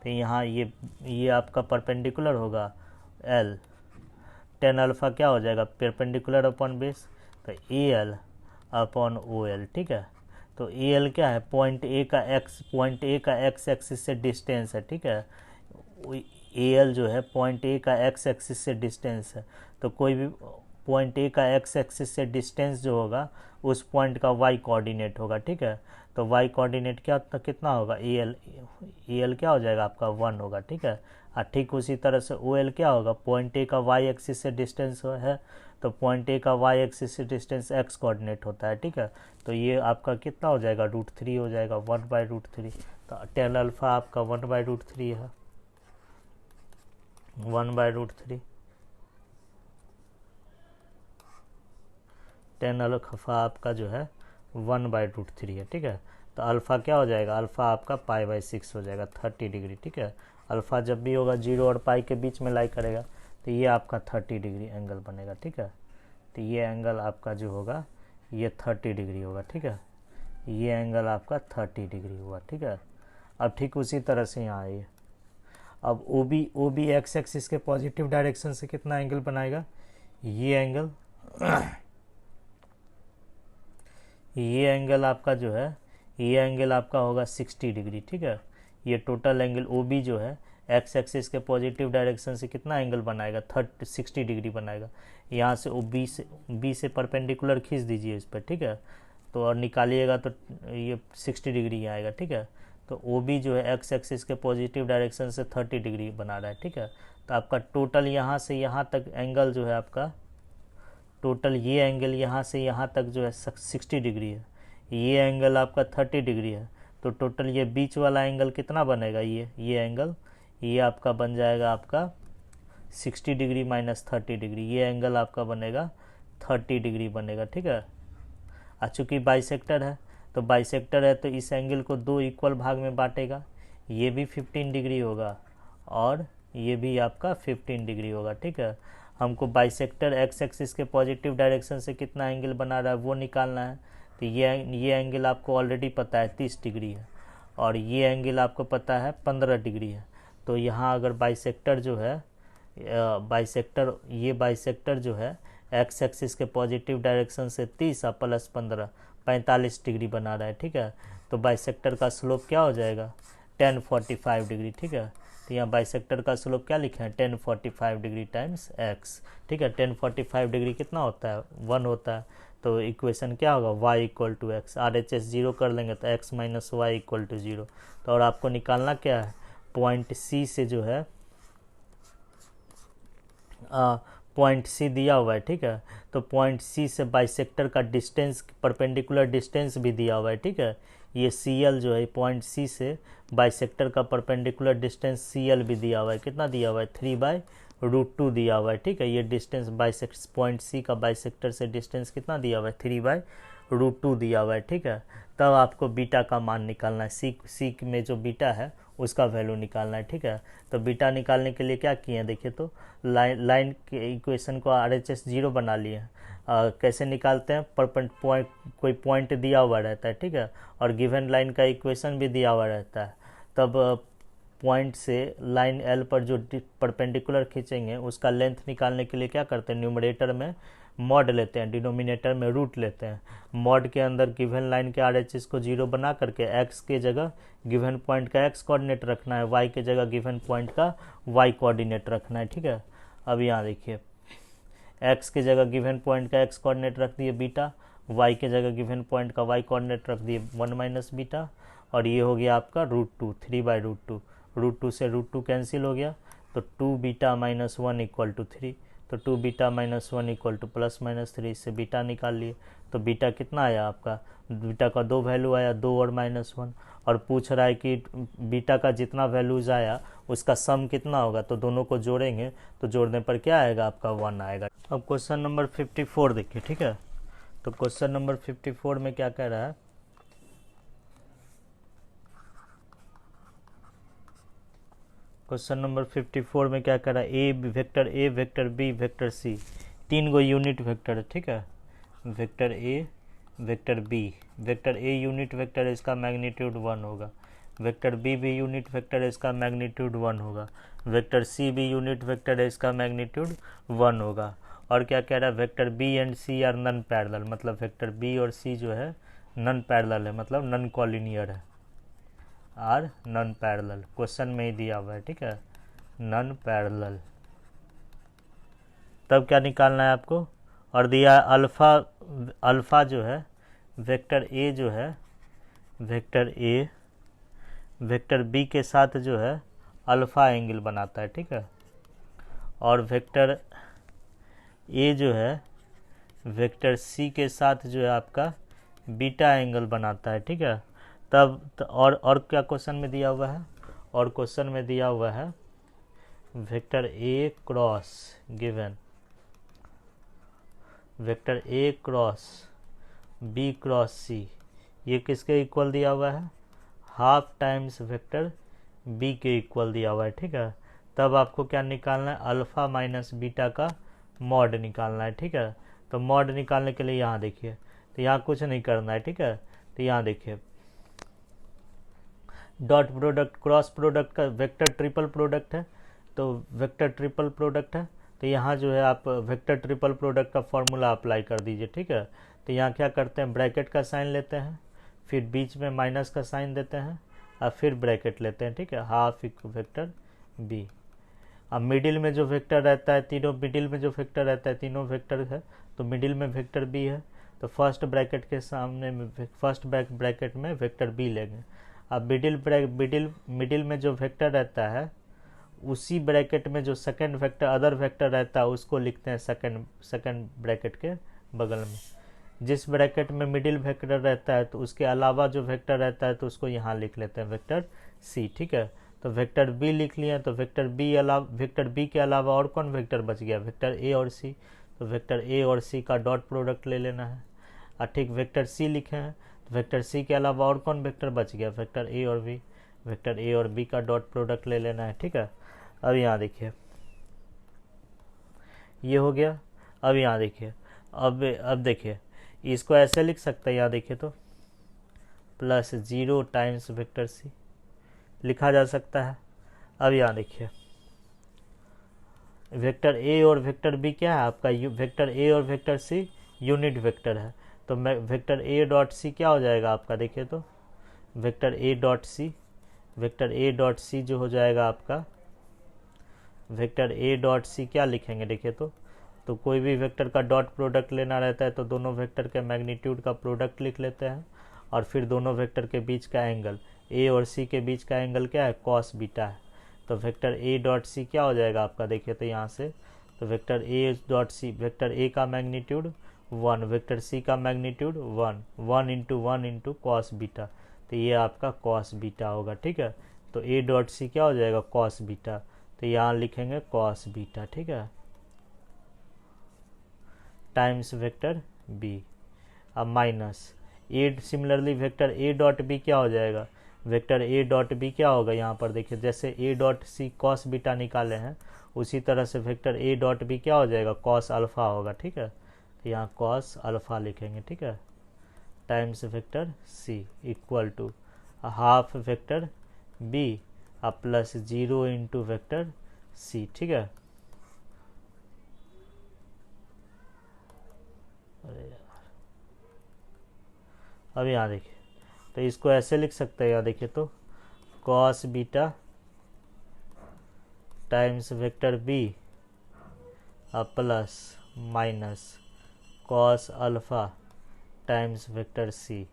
तो यहाँ ये आपका परपेंडिकुलर होगा l, 10 अल्फ़ा क्या हो जाएगा, परपेंडिकुलर अपॉन बेस, तो AL/OL, ठीक है। तो AL क्या है, पॉइंट ए का एक्स एक्सिस से डिस्टेंस है, ठीक है। AL जो है पॉइंट ए का एक्स एक्सिस से डिस्टेंस है, तो कोई भी पॉइंट ए का एक्स एक्सिस से डिस्टेंस जो होगा उस पॉइंट का वाई कोऑर्डिनेट होगा, ठीक है। तो वाई कोऑर्डिनेट कितना होगा, AL क्या हो जाएगा आपका 1 होगा, ठीक है। और ठीक उसी तरह से OL क्या होगा, पॉइंट ए का वाई एक्सिस से डिस्टेंस है, तो पॉइंट ए का वाई एक्सिस से डिस्टेंस एक्स कोऑर्डिनेट होता है, ठीक है। तो ये आपका कितना हो जाएगा, √3 हो जाएगा, 1/√3। तो 10 अल्फ़ा आपका 1/√3 है, 1/√3, 10 अल्फ़ा आपका जो है 1/√3 है, ठीक है। तो अल्फ़ा क्या हो जाएगा, अल्फ़ा आपका π/6 हो जाएगा, 30 डिग्री, ठीक है। अल्फ़ा जब भी होगा 0 और पाई के बीच में लाई करेगा, तो ये आपका 30 डिग्री एंगल बनेगा, ठीक है। तो ये एंगल आपका जो होगा ये 30 डिग्री होगा, ठीक है। ये एंगल आपका 30 डिग्री हुआ, ठीक है। अब ठीक उसी तरह से यहाँ आइए, अब ओ बी एक्स एक्सिस के पॉजिटिव डायरेक्शन से कितना एंगल बनाएगा, ये एंगल ये एंगल आपका जो है, ये एंगल आपका होगा 60 डिग्री, ठीक है। ये टोटल एंगल ओ बी जो है एक्स एक्सिस के पॉजिटिव डायरेक्शन से कितना एंगल बनाएगा, 60 डिग्री बनाएगा। यहाँ से ओ बी से परपेंडिकुलर खींच दीजिए इस पर, ठीक है। तो और निकालिएगा तो ये 60 डिग्री आएगा, ठीक है। तो ओ बी जो है एक्स एक्सिस के पॉजिटिव डायरेक्शन से 30 डिग्री बना रहा है, ठीक है। तो आपका टोटल यहाँ से यहाँ तक एंगल जो है आपका, टोटल ये एंगल यहाँ से यहाँ तक जो है 60 डिग्री है, ये एंगल आपका 30 डिग्री है। तो टोटल ये बीच वाला एंगल कितना बनेगा, ये एंगल ये आपका बन जाएगा आपका 60 डिग्री माइनस 30 डिग्री, ये एंगल आपका बनेगा 30 डिग्री बनेगा, ठीक है। चूँकि बाइसेक्टर है, तो बाइसेक्टर है तो इस एंगल को 2 इक्वल भाग में बांटेगा, ये भी 15 डिग्री होगा और ये भी आपका 15 डिग्री होगा, ठीक है। हमको बाइसेक्टर एक्स एक्सिस के पॉजिटिव डायरेक्शन से कितना एंगल बना रहा है वो निकालना है। तो ये एंगल आपको ऑलरेडी पता है 30 डिग्री है और ये एंगल आपको पता है 15 डिग्री है। तो यहाँ अगर बाइसेक्टर जो है बाइसेक्टर जो है एक्स एक्सिस के पॉजिटिव डायरेक्शन से 30 प्लस 15 45 डिग्री बना रहा है, ठीक है। तो बाइसेक्टर का स्लोप क्या हो जाएगा 1045 डिग्री, ठीक है। तो यहाँ बाइसेक्टर का स्लोप क्या लिखे हैं 1045 डिग्री टाइम्स एक्स, ठीक है। 1045 डिग्री कितना होता है 1 होता है, तो इक्वेशन क्या होगा y equal to X, RHS 0 कर लेंगे तो x minus Y equal to 0। तो और आपको निकालना क्या है पॉइंट C से जो है पॉइंट C दिया हुआ है, ठीक है। तो पॉइंट C से बाइसेक्टर का डिस्टेंस परपेंडिकुलर डिस्टेंस भी दिया हुआ है, ठीक है। ये CL जो है पॉइंट C से बाइसेक्टर का परपेंडिकुलर डिस्टेंस CL भी दिया हुआ है, कितना दिया हुआ है 3/√2 दिया हुआ है, ठीक है। ये डिस्टेंस बाइसेक्टर पॉइंट C का बाइसेक्टर से डिस्टेंस कितना दिया हुआ है 3/√2 दिया हुआ है, ठीक है। तब आपको बीटा का मान निकालना है, सी में जो बीटा है उसका वैल्यू निकालना है, ठीक है। तो बीटा निकालने के लिए क्या किए हैं देखिए, तो लाइन के इक्वेशन को RHS 0 बना लिए हैं। कैसे निकालते हैं कोई पॉइंट दिया हुआ रहता है, ठीक है, और गिवन लाइन का इक्वेशन भी दिया हुआ रहता है। तब पॉइंट से लाइन L पर जो परपेंडिकुलर खींचेंगे उसका लेंथ निकालने के लिए क्या करते हैं, न्यूमरेटर में मॉड लेते हैं, डिनोमिनेटर में रूट लेते हैं। मॉड के अंदर गिवन लाइन के RHS को 0 बना करके x के जगह गिवन पॉइंट का x कोऑर्डिनेट रखना है, y के जगह गिवन पॉइंट का y कोऑर्डिनेट रखना है, ठीक है। अब यहाँ देखिए x के जगह गिवन पॉइंट का x कोऑर्डिनेट रख दिए बीटा, y के जगह गिवन पॉइंट का y कोऑर्डिनेट रख दिए 1 माइनस बीटा, और ये हो गया आपका √2 3/√2। √2 से √2 कैंसिल हो गया, तो 2 बीटा माइनस 1 इक्वल टू 3, तो 2 beta minus 1 equal two plus minus 3, इससे बीटा निकाल लिए। तो बीटा कितना आया आपका, बीटा का 2 वैल्यू आया 2 और -1, और पूछ रहा है कि बीटा का जितना वैल्यूज आया उसका सम कितना होगा, तो दोनों को जोड़ेंगे तो जोड़ने पर क्या आएगा आपका 1 आएगा। अब क्वेश्चन नंबर 54 देखिए, ठीक है। तो क्वेश्चन नंबर 54 में क्या कह रहा है, क्वेश्चन नंबर 54 में क्या कह रहा है, A vector B vector C, 3 गो यूनिट वेक्टर है, ठीक है। Vector A vector B, vector A unit vector है, इसका मैग्नीट्यूड 1 होगा। वेक्टर बी भी यूनिट वेक्टर है, इसका मैग्नीट्यूड 1 होगा। वेक्टर सी भी यूनिट वेक्टर है, इसका मैग्नीट्यूड 1 होगा। और क्या कह रहा है, vector B and C are non parallel, मतलब वेक्टर बी और सी जो है नन पैरेलल है, मतलब नन कॉलिनियर है, आर नन पैरेलल, क्वेश्चन में ही दिया हुआ है, ठीक है, नन पैरेलल। तब क्या निकालना है आपको, और दिया अल्फा जो है वेक्टर ए जो है वेक्टर ए वेक्टर बी के साथ जो है अल्फा एंगल बनाता है, ठीक है। और वेक्टर ए जो है वेक्टर सी के साथ जो है आपका बीटा एंगल बनाता है, ठीक है। तब और क्या क्वेश्चन में दिया हुआ है, और क्वेश्चन में दिया हुआ है vector A cross given vector A cross B cross C, ये किसके इक्वल दिया हुआ है, हाफ टाइम्स वेक्टर बी के इक्वल दिया हुआ है, ठीक है। तब आपको क्या निकालना है, अल्फा माइनस बीटा का मॉड निकालना है, ठीक है। तो मॉड निकालने के लिए यहाँ देखिए, तो यहाँ कुछ नहीं करना है, ठीक है। तो यहाँ देखिए डॉट प्रोडक्ट क्रॉस प्रोडक्ट का वेक्टर ट्रिपल प्रोडक्ट है, तो वेक्टर ट्रिपल प्रोडक्ट है, तो यहाँ जो है आप वेक्टर ट्रिपल प्रोडक्ट का फॉर्मूला अप्लाई कर दीजिए, ठीक है। तो यहाँ क्या करते हैं, ब्रैकेट का साइन लेते हैं, फिर बीच में माइनस का साइन देते हैं, और फिर ब्रैकेट लेते हैं, ठीक है, हाफ वेक्टर बी। अब मिडिल में जो वेक्टर रहता है तीनों, मिडिल में जो वेक्टर रहता है तीनों वेक्टर है, तो मिडिल में वेक्टर बी है, तो फर्स्ट ब्रैकेट के सामने में फर्स्ट ब्रैकेट में वेक्टर बी लेंगे। अब मिडिल में जो वेक्टर रहता है उसी ब्रैकेट में जो सेकंड वेक्टर अदर वेक्टर रहता है उसको लिखते हैं सेकंड ब्रैकेट के बगल में। जिस ब्रैकेट में मिडिल वेक्टर रहता है तो उसके अलावा जो वेक्टर रहता है तो उसको यहाँ लिख लेते हैं वेक्टर सी, ठीक है। तो वेक्टर बी लिख लिया, तो वेक्टर बी के अलावा और कौन वेक्टर बच गया, वेक्टर ए और सी, तो वेक्टर ए और सी का डॉट प्रोडक्ट ले लेना है। और ठीक वेक्टर सी लिखे हैं, तो वेक्टर सी के अलावा और कौन वेक्टर बच गया, वेक्टर ए और बी, वेक्टर ए और बी का डॉट प्रोडक्ट ले लेना है, ठीक है। अब यहाँ देखिए ये हो गया। अब यहाँ देखिए अब देखिए इसको ऐसे लिख सकते हैं, यहाँ देखिए तो प्लस 0 टाइम्स वेक्टर सी लिखा जा सकता है। अब यहाँ देखिए वेक्टर ए और वेक्टर बी क्या है आपका, वेक्टर ए और वेक्टर सी यूनिट वेक्टर है, तो वेक्टर ए डॉट सी क्या हो जाएगा आपका, देखिए तो वेक्टर ए डॉट सी जो हो जाएगा आपका वेक्टर ए डॉट सी क्या लिखेंगे देखिए तो कोई भी वेक्टर का डॉट प्रोडक्ट लेना रहता है तो दोनों वेक्टर के मैग्नीट्यूड का प्रोडक्ट लिख लेते हैं और फिर दोनों वेक्टर के बीच का एंगल, ए और सी के बीच का एंगल क्या है, कॉस बीटा है। तो वेक्टर ए डॉट सी क्या हो जाएगा आपका, देखिए तो यहाँ से तो vector A dot C, vector A का मैग्नीट्यूड 1, वेक्टर सी का magnitude 1, 1 into 1 into cos beta, तो ये आपका कॉस बीटा होगा। ठीक है, तो ए डॉट सी क्या हो जाएगा, कॉस बीटा, तो यहाँ लिखेंगे कॉस बीटा। ठीक है, टाइम्स वेक्टर बी, अब minus A, similarly vector A dot B क्या हो जाएगा, वेक्टर ए डॉट बी क्या होगा, यहाँ पर देखिए जैसे A dot C cos beta निकाले हैं उसी तरह से वेक्टर ए डॉट बी क्या हो जाएगा, कॉस अल्फा होगा। ठीक है, तो यहाँ कॉस अल्फा लिखेंगे। ठीक है, times vector C equal to half vector B plus 0 into vector C. ठीक है, अब यहाँ देखिए तो इसको ऐसे लिख सकते हैं, यहाँ देखिए तो cos beta times vector B plus minus cos alpha times vector C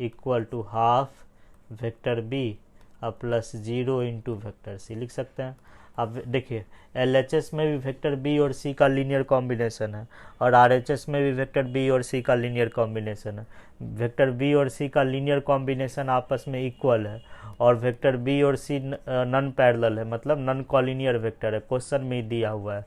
equal to half vector B plus 0 into vector C लिख सकते हैं। अब देखिए LHS में भी वेक्टर बी और सी का लीनियर कॉम्बिनेशन है और RHS में भी वेक्टर बी और सी का लीनियर कॉम्बिनेशन है। वेक्टर बी और सी का लीनियर कॉम्बिनेशन आपस में इक्वल है और वेक्टर बी और सी नॉन पैरेलल है, मतलब नॉन कॉलिनियर वेक्टर है, क्वेश्चन में ही दिया हुआ है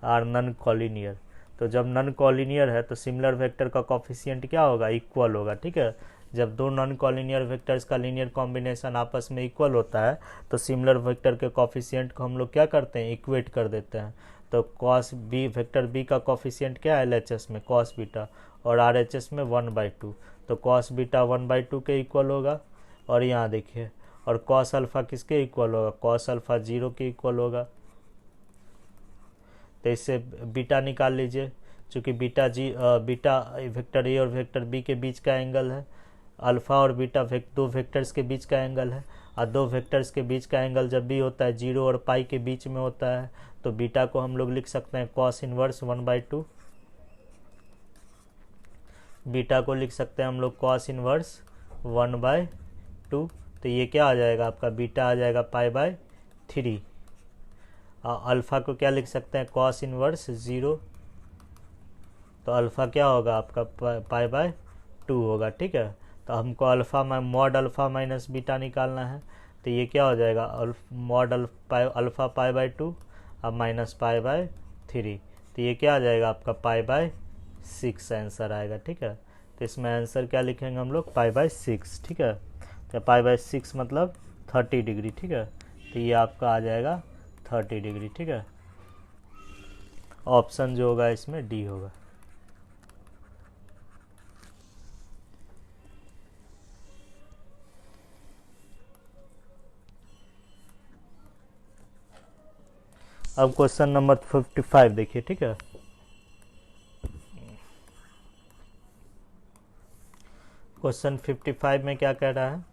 आर नॉन कॉलिनियर। तो जब नॉन कॉलिनियर है तो सिमिलर वेक्टर का कॉफिशिएंट क्या होगा, इक्वल होगा। ठीक है, जब दो नॉन कॉलिनियर वेक्टर्स का लीनियर कॉम्बिनेशन आपस में इक्वल होता है तो सिमिलर वेक्टर के कॉफिशिएंट को हम लोग क्या करते हैं, इक्वेट कर देते हैं। तो कॉस बी, वेक्टर बी का कॉफिशिएंट क्या है LHS में, कॉस बीटा, और RHS में 1/2, तो कॉस बीटा 1/2 के इक्वल होगा। और यहाँ देखिए और कॉस अल्फा किसके इक्वल होगा, कॉस अल्फा 0 के इक्वल होगा। तो इससे बीटा निकाल लीजिए, चूँकि बीटा वेक्टर ए और वेक्टर बी के बीच का एंगल है, अल्फ़ा और बीटा दो वेक्टर्स के बीच का एंगल है, और दो वेक्टर्स के बीच का एंगल जब भी होता है 0 और पाई के बीच में होता है तो बीटा को हम लोग लिख सकते हैं कॉस इनवर्स 1/2, बीटा को लिख सकते हैं हम लोग कॉस इनवर्स 1/2। तो ये क्या आ जाएगा आपका, बीटा आ जाएगा π/3। अल्फ़ा को क्या लिख सकते हैं, कॉस इनवर्स 0, तो अल्फ़ा क्या होगा आपका π/2 होगा। ठीक है, तो हमको मॉड अल्फ़ा माइनस बीटा निकालना है, तो ये क्या हो जाएगा, मॉड अल्फ़ा π/2 अब माइनस π/3, तो ये क्या आ जाएगा आपका π/6 आंसर आएगा। ठीक है, तो इसमें आंसर क्या लिखेंगे हम लोग, π/6। ठीक है, तो π/6 मतलब 30 डिग्री। ठीक है, तो ये आपका आ जाएगा 30 डिग्री। ठीक है, ऑप्शन जो होगा इसमें डी होगा। अब क्वेश्चन नंबर 55 देखिए। ठीक है, क्वेश्चन 55 में क्या कह रहा है,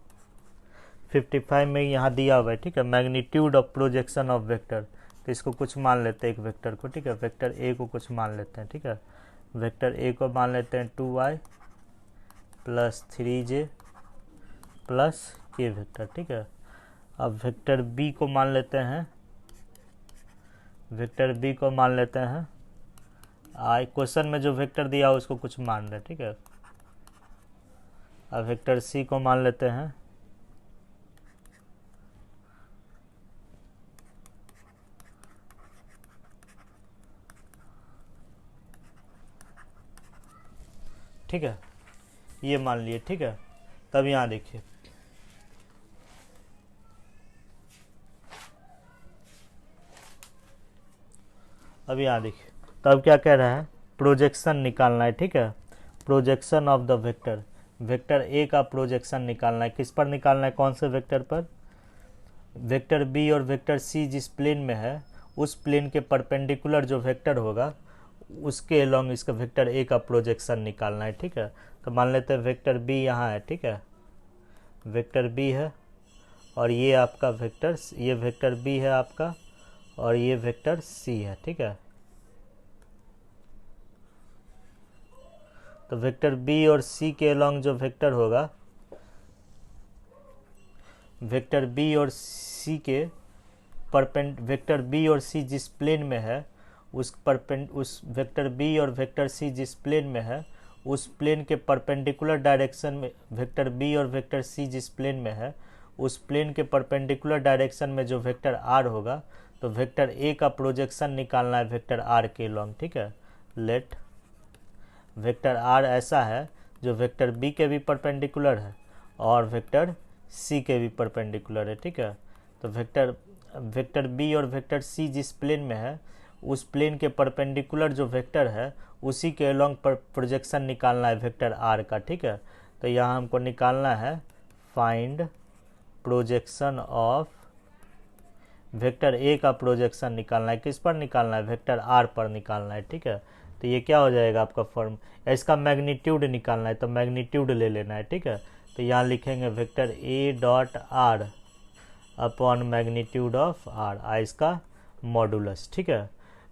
55 में यहाँ दिया हुआ है। ठीक है, magnitude of projection of vector, तो इसको कुछ मान लेते हैं एक वेक्टर को। ठीक है, वेक्टर ए को कुछ मान लेते हैं। ठीक है, वेक्टर ए को मान लेते हैं 2y plus 3j plus k vector. ठीक है, अब वेक्टर बी को मान लेते हैं, वेक्टर बी को मान लेते हैं क्वेश्चन में जो वेक्टर दिया हो उसको कुछ मान रहे। ठीक है, अब वेक्टर सी को मान लेते हैं ठीक है, ये मान लिए। ठीक है, तब यहाँ देखिए अब यहाँ देखिए तब क्या कह रहा है, प्रोजेक्शन निकालना है। ठीक है, projection of the vector, vector A का प्रोजेक्शन निकालना है। किस पर निकालना है, कौन से वेक्टर पर, वेक्टर बी और वेक्टर सी जिस प्लेन में है उस प्लेन के परपेंडिकुलर जो वेक्टर होगा उसके अलोंग इसका वेक्टर ए का प्रोजेक्शन निकालना है। ठीक है, तो मान लेते हैं वेक्टर बी यहाँ है। ठीक है, वेक्टर बी है और ये आपका वेक्टर, ये वेक्टर बी है आपका और ये वेक्टर सी है, ठीक है। तो वेक्टर बी और सी के अलॉन्ग जो वेक्टर होगा, वेक्टर बी और सी के वेक्टर बी और सी जिस प्लेन में है उस वेक्टर बी और वेक्टर सी जिस प्लेन में है उस प्लेन के परपेंडिकुलर डायरेक्शन में, वेक्टर बी और वेक्टर सी जिस प्लेन में है उस प्लेन के परपेंडिकुलर डायरेक्शन में जो वेक्टर आर होगा, तो वेक्टर ए का प्रोजेक्शन निकालना है वेक्टर आर के लॉन्ग, ठीक है। लेट वेक्टर आर ऐसा है जो वेक्टर बी के भी परपेंडिकुलर है और वेक्टर सी के भी परपेंडिकुलर है, ठीक है। तो वेक्टर बी और वेक्टर सी जिस प्लेन में है उस प्लेन के परपेंडिकुलर जो वेक्टर है उसी के अलॉन्ग प्रोजेक्शन निकालना है वेक्टर आर का, ठीक है। तो यहाँ हमको निकालना है find projection of vector A का प्रोजेक्शन निकालना है, किस पर निकालना है, वेक्टर आर पर निकालना है, ठीक है। तो ये क्या हो जाएगा आपका फॉर्म, इसका मैग्नीट्यूड निकालना है तो मैग्नीट्यूड ले लेना है, ठीक है। तो यहाँ लिखेंगे vector A dot R upon magnitude of R, इसका मॉडुलस, ठीक है।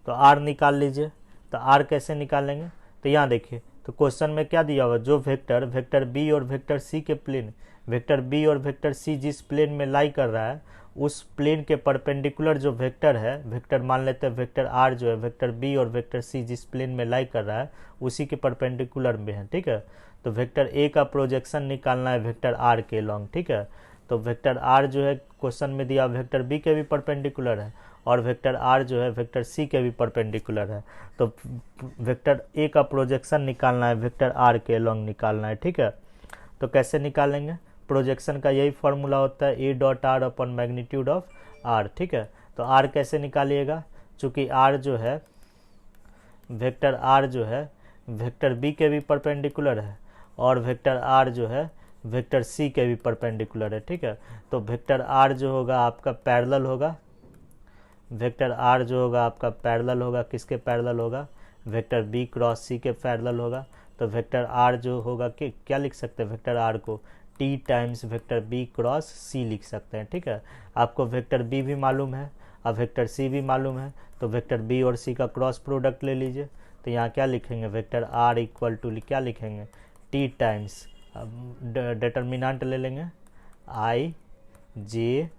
तो आर निकाल लीजिए। तो आर कैसे निकालेंगे, तो यहाँ देखिए, तो क्वेश्चन में क्या दिया हुआ, जो वेक्टर बी और वेक्टर सी के प्लेन, वेक्टर बी और वेक्टर सी जिस प्लेन में लाई कर रहा है उस प्लेन के परपेंडिकुलर जो वेक्टर है, वेक्टर मान लेते हैं वेक्टर आर जो है वेक्टर बी और वेक्टर सी जिस प्लेन में लाई कर रहा है उसी के परपेंडिकुलर में है, ठीक है। तो वेक्टर ए का प्रोजेक्शन निकालना है वेक्टर आर के लॉन्ग, ठीक है। तो वेक्टर आर जो है क्वेश्चन में दिया वेक्टर बी के भी परपेंडिकुलर है और वेक्टर आर जो है वेक्टर सी के भी परपेंडिकुलर है। तो वेक्टर ए का प्रोजेक्शन निकालना है वेक्टर आर के अलॉन्ग निकालना है, ठीक है। तो कैसे निकालेंगे, प्रोजेक्शन का यही फॉर्मूला होता है A dot R upon magnitude of R, ठीक है। तो आर कैसे निकालिएगा, चूँकि आर जो है वेक्टर आर जो है वेक्टर बी के भी परपेंडिकुलर है और वेक्टर आर जो है वेक्टर सी के भी परपेंडिकुलर है, ठीक है। तो वेक्टर आर जो होगा आपका पैरेलल होगा, वेक्टर आर जो होगा आपका पैरेलल होगा, किसके पैरेलल होगा, वेक्टर बी क्रॉस सी के पैरेलल होगा। तो वेक्टर आर जो होगा कि क्या लिख सकते हैं, वेक्टर आर को T times vector B cross C लिख सकते हैं, ठीक है। आपको वेक्टर बी भी मालूम है अब वेक्टर सी भी मालूम है, तो वेक्टर बी और सी का क्रॉस प्रोडक्ट ले लीजिए। तो यहाँ क्या लिखेंगे, वेक्टर आर इक्वल टू क्या लिखेंगे, टी टाइम्स, डिटर्मिनेंट ले लेंगे आई जे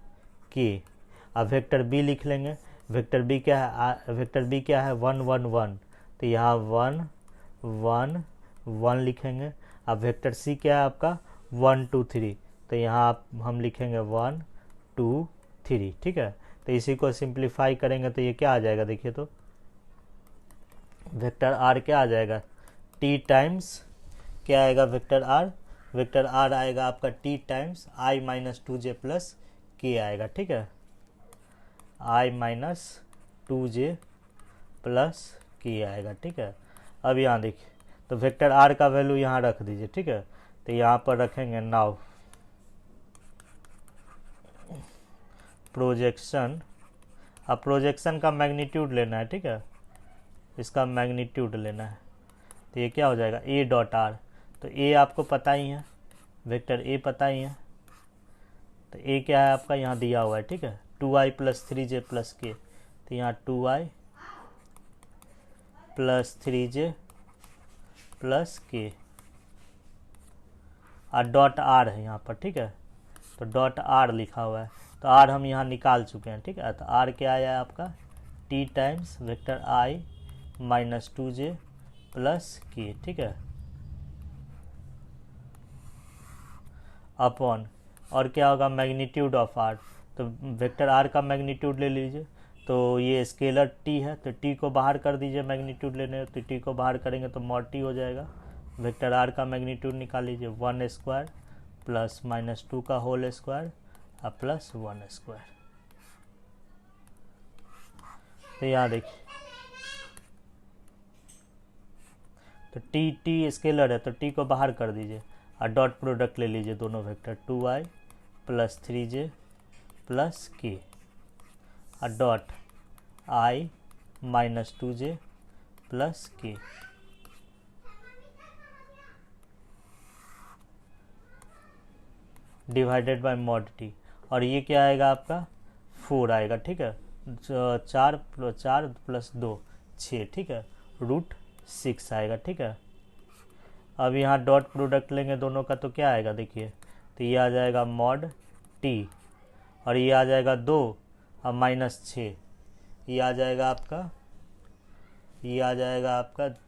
के। अब वेक्टर बी लिख लेंगे, वेक्टर बी क्या है, वेक्टर बी क्या है 1 1 1, तो यहाँ 1 1 1 लिखेंगे। अब वेक्टर सी क्या है आपका 1 2 3, तो यहाँ हम लिखेंगे 1 2 3, ठीक है। तो इसी को सिंप्लीफाई करेंगे तो ये क्या आ जाएगा, देखिए तो वेक्टर आर क्या आ जाएगा, टी टाइम्स क्या आएगा वेक्टर आर आएगा आपका T times I minus 2j plus के आएगा, ठीक है, आई माइनस 2j प्लस के आएगा, ठीक है। अब यहाँ देखिए, तो वेक्टर आर का वैल्यू यहाँ रख दीजिए, ठीक है। तो यहाँ पर रखेंगे नाउ प्रोजेक्शन, अब प्रोजेक्शन का मैग्नीट्यूड लेना है, ठीक है, इसका मैग्नीट्यूड लेना है। तो ये क्या हो जाएगा ए डॉट आर, तो ए आपको पता ही है, वेक्टर ए पता ही है, तो ए क्या है आपका यहाँ दिया हुआ है, ठीक है, 2i प्लस 3j प्लस के। तो यहाँ 2i प्लस 3j प्लस के और डॉट आर है यहाँ पर, ठीक है। तो डॉट आर लिखा हुआ है, तो आर हम यहाँ निकाल चुके हैं, ठीक है। तो आर क्या आया आपका टी टाइम्स वेक्टर आई माइनस 2j प्लस के, ठीक है, अपॉन, और क्या होगा मैग्नीट्यूड ऑफ आर, तो वेक्टर आर का मैग्नीट्यूड ले लीजिए। तो ये स्केलर टी है तो टी को बाहर कर दीजिए, मैग्नीट्यूड लेने तो टी को बाहर करेंगे तो मॉड टी हो जाएगा। वेक्टर आर का मैग्नीट्यूड निकाल लीजिए 1 स्क्वायर प्लस माइनस 2 का होल स्क्वायर और प्लस 1 स्क्वायर। तो यहाँ देखिए, तो टी स्केलर है तो टी को बाहर कर दीजिए और डॉट प्रोडक्ट ले लीजिए दोनों vector 2i plus 3j plus के और dot i minus 2j plus के। डिवाइडेड बाय मॉड टी, और ये क्या आएगा आपका 4 आएगा, ठीक है। चार प्लस 2 6, ठीक है, √6 आएगा, ठीक है। अब यहाँ डॉट प्रोडक्ट लेंगे दोनों का तो क्या आएगा देखिए, तो ये आ जाएगा मॉड टी और ये आ जाएगा 2 और -6, ये आ जाएगा आपका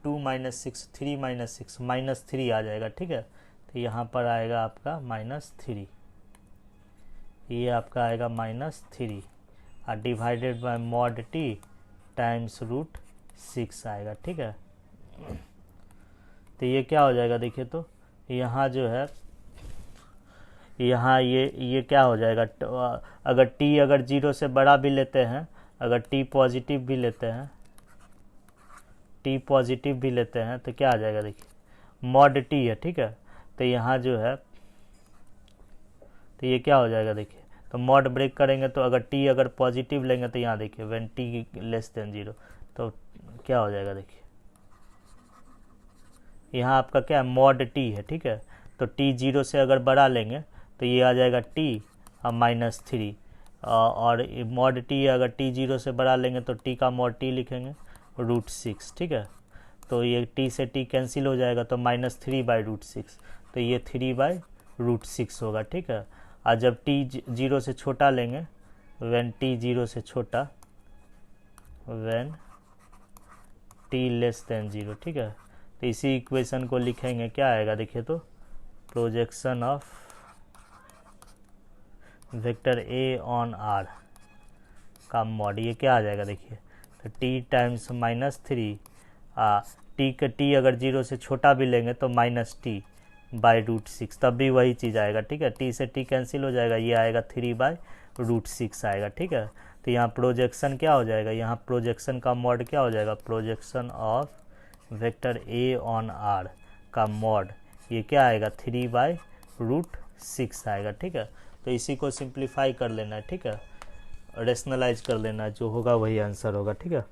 2 - 6 3 - 6 -3 आ जाएगा, ठीक है। तो यहाँ पर आएगा आपका -3, ये आपका आएगा -3 और divided by mod T times √6 आएगा, ठीक है। तो ये क्या हो जाएगा देखिए, तो यहाँ जो है यहाँ ये क्या हो जाएगा, अगर t अगर 0 से बड़ा भी लेते हैं, अगर t पॉजिटिव भी लेते हैं, तो क्या आ जाएगा देखिए, मॉड t है, ठीक है। तो यहाँ जो है, तो ये क्या हो जाएगा देखिए, तो मॉड ब्रेक करेंगे तो अगर t अगर पॉजिटिव लेंगे तो यहाँ देखिए व्हेन t <0 तो क्या हो जाएगा देखिए, यहाँ आपका क्या है, मॉड t है, ठीक है। तो t 0 से अगर बड़ा लेंगे तो ये आ जाएगा t और -3 और मॉड t अगर t 0 से बड़ा लेंगे तो t का मॉड t लिखेंगे √6, ठीक है। तो ये t से t कैंसिल हो जाएगा तो -3/√6, तो ये 3/√6 होगा, ठीक है। और जब t 0 से छोटा लेंगे, व्हेन t 0 से छोटा, व्हेन t <0, ठीक है। तो इसी इक्वेशन को लिखेंगे, क्या आएगा देखिए, तो projection of vector a on r का मॉड, ये क्या आ जाएगा देखिए, तो t टाइम्स -3 t अगर 0 से छोटा भी लेंगे तो -t/√6, तब भी वही चीज़ आएगा, ठीक है। t से t कैंसिल हो जाएगा, ये आएगा 3/√6 आएगा, ठीक है। तो यहाँ प्रोजेक्शन क्या हो जाएगा, यहाँ प्रोजेक्शन का मॉड क्या हो जाएगा, projection of vector a on r का मॉड, ये क्या आएगा 3/√6 आएगा, ठीक है। तो इसी को सिंप्लीफाई कर लेना है, ठीक है, रेशनलाइज कर लेना है, जो होगा वही आंसर होगा, ठीक है,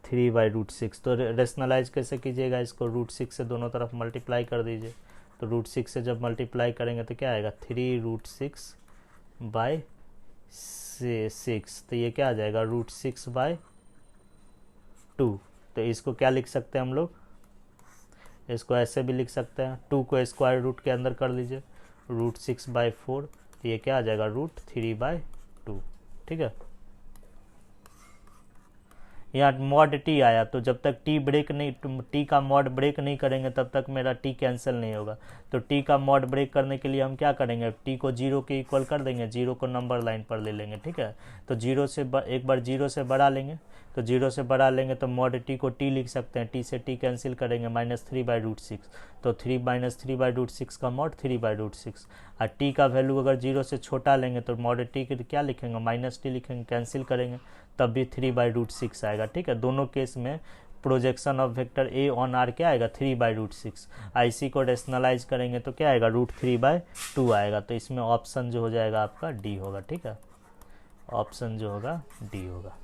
3/√6। तो रेशनलाइज कैसे कीजिएगा, इसको √6 से दोनों तरफ मल्टीप्लाई कर दीजिए, तो √6 से जब मल्टीप्लाई करेंगे तो क्या आएगा 3√6/6, तो ये क्या आ जाएगा √6/2। तो इसको क्या लिख सकते हैं हम लोग, इसको ऐसे भी लिख सकते हैं, 2 को स्क्वायर रूट के अंदर कर लीजिए, √6/4, तो ये क्या आ जाएगा √3/2, ठीक है। यहाँ मॉड टी आया, तो जब तक टी का मॉड ब्रेक नहीं करेंगे तब तक मेरा टी कैंसिल नहीं होगा। तो टी का मॉड ब्रेक करने के लिए हम क्या करेंगे, टी को 0 के इक्वल कर देंगे, 0 को नंबर लाइन पर ले लेंगे, ठीक है। तो एक बार 0 से बड़ा लेंगे, तो 0 से बड़ा लेंगे तो मॉड टी को टी लिख सकते हैं, टी से टी कैंसिल करेंगे, -3/√6, तो 3 का मॉड 3/√6। और टी का वैल्यू अगर 0 से छोटा लेंगे तो मॉड टी के क्या लिखेंगे, -t लिखेंगे, कैंसिल करेंगे, तब भी 3/√6 आएगा, ठीक है। दोनों केस में projection of vector a on r क्या आएगा 3/√6। इसी को रेशनलाइज करेंगे तो क्या आएगा √3/2 आएगा। तो इसमें ऑप्शन जो हो जाएगा आपका डी होगा, ठीक है, ऑप्शन जो होगा डी होगा।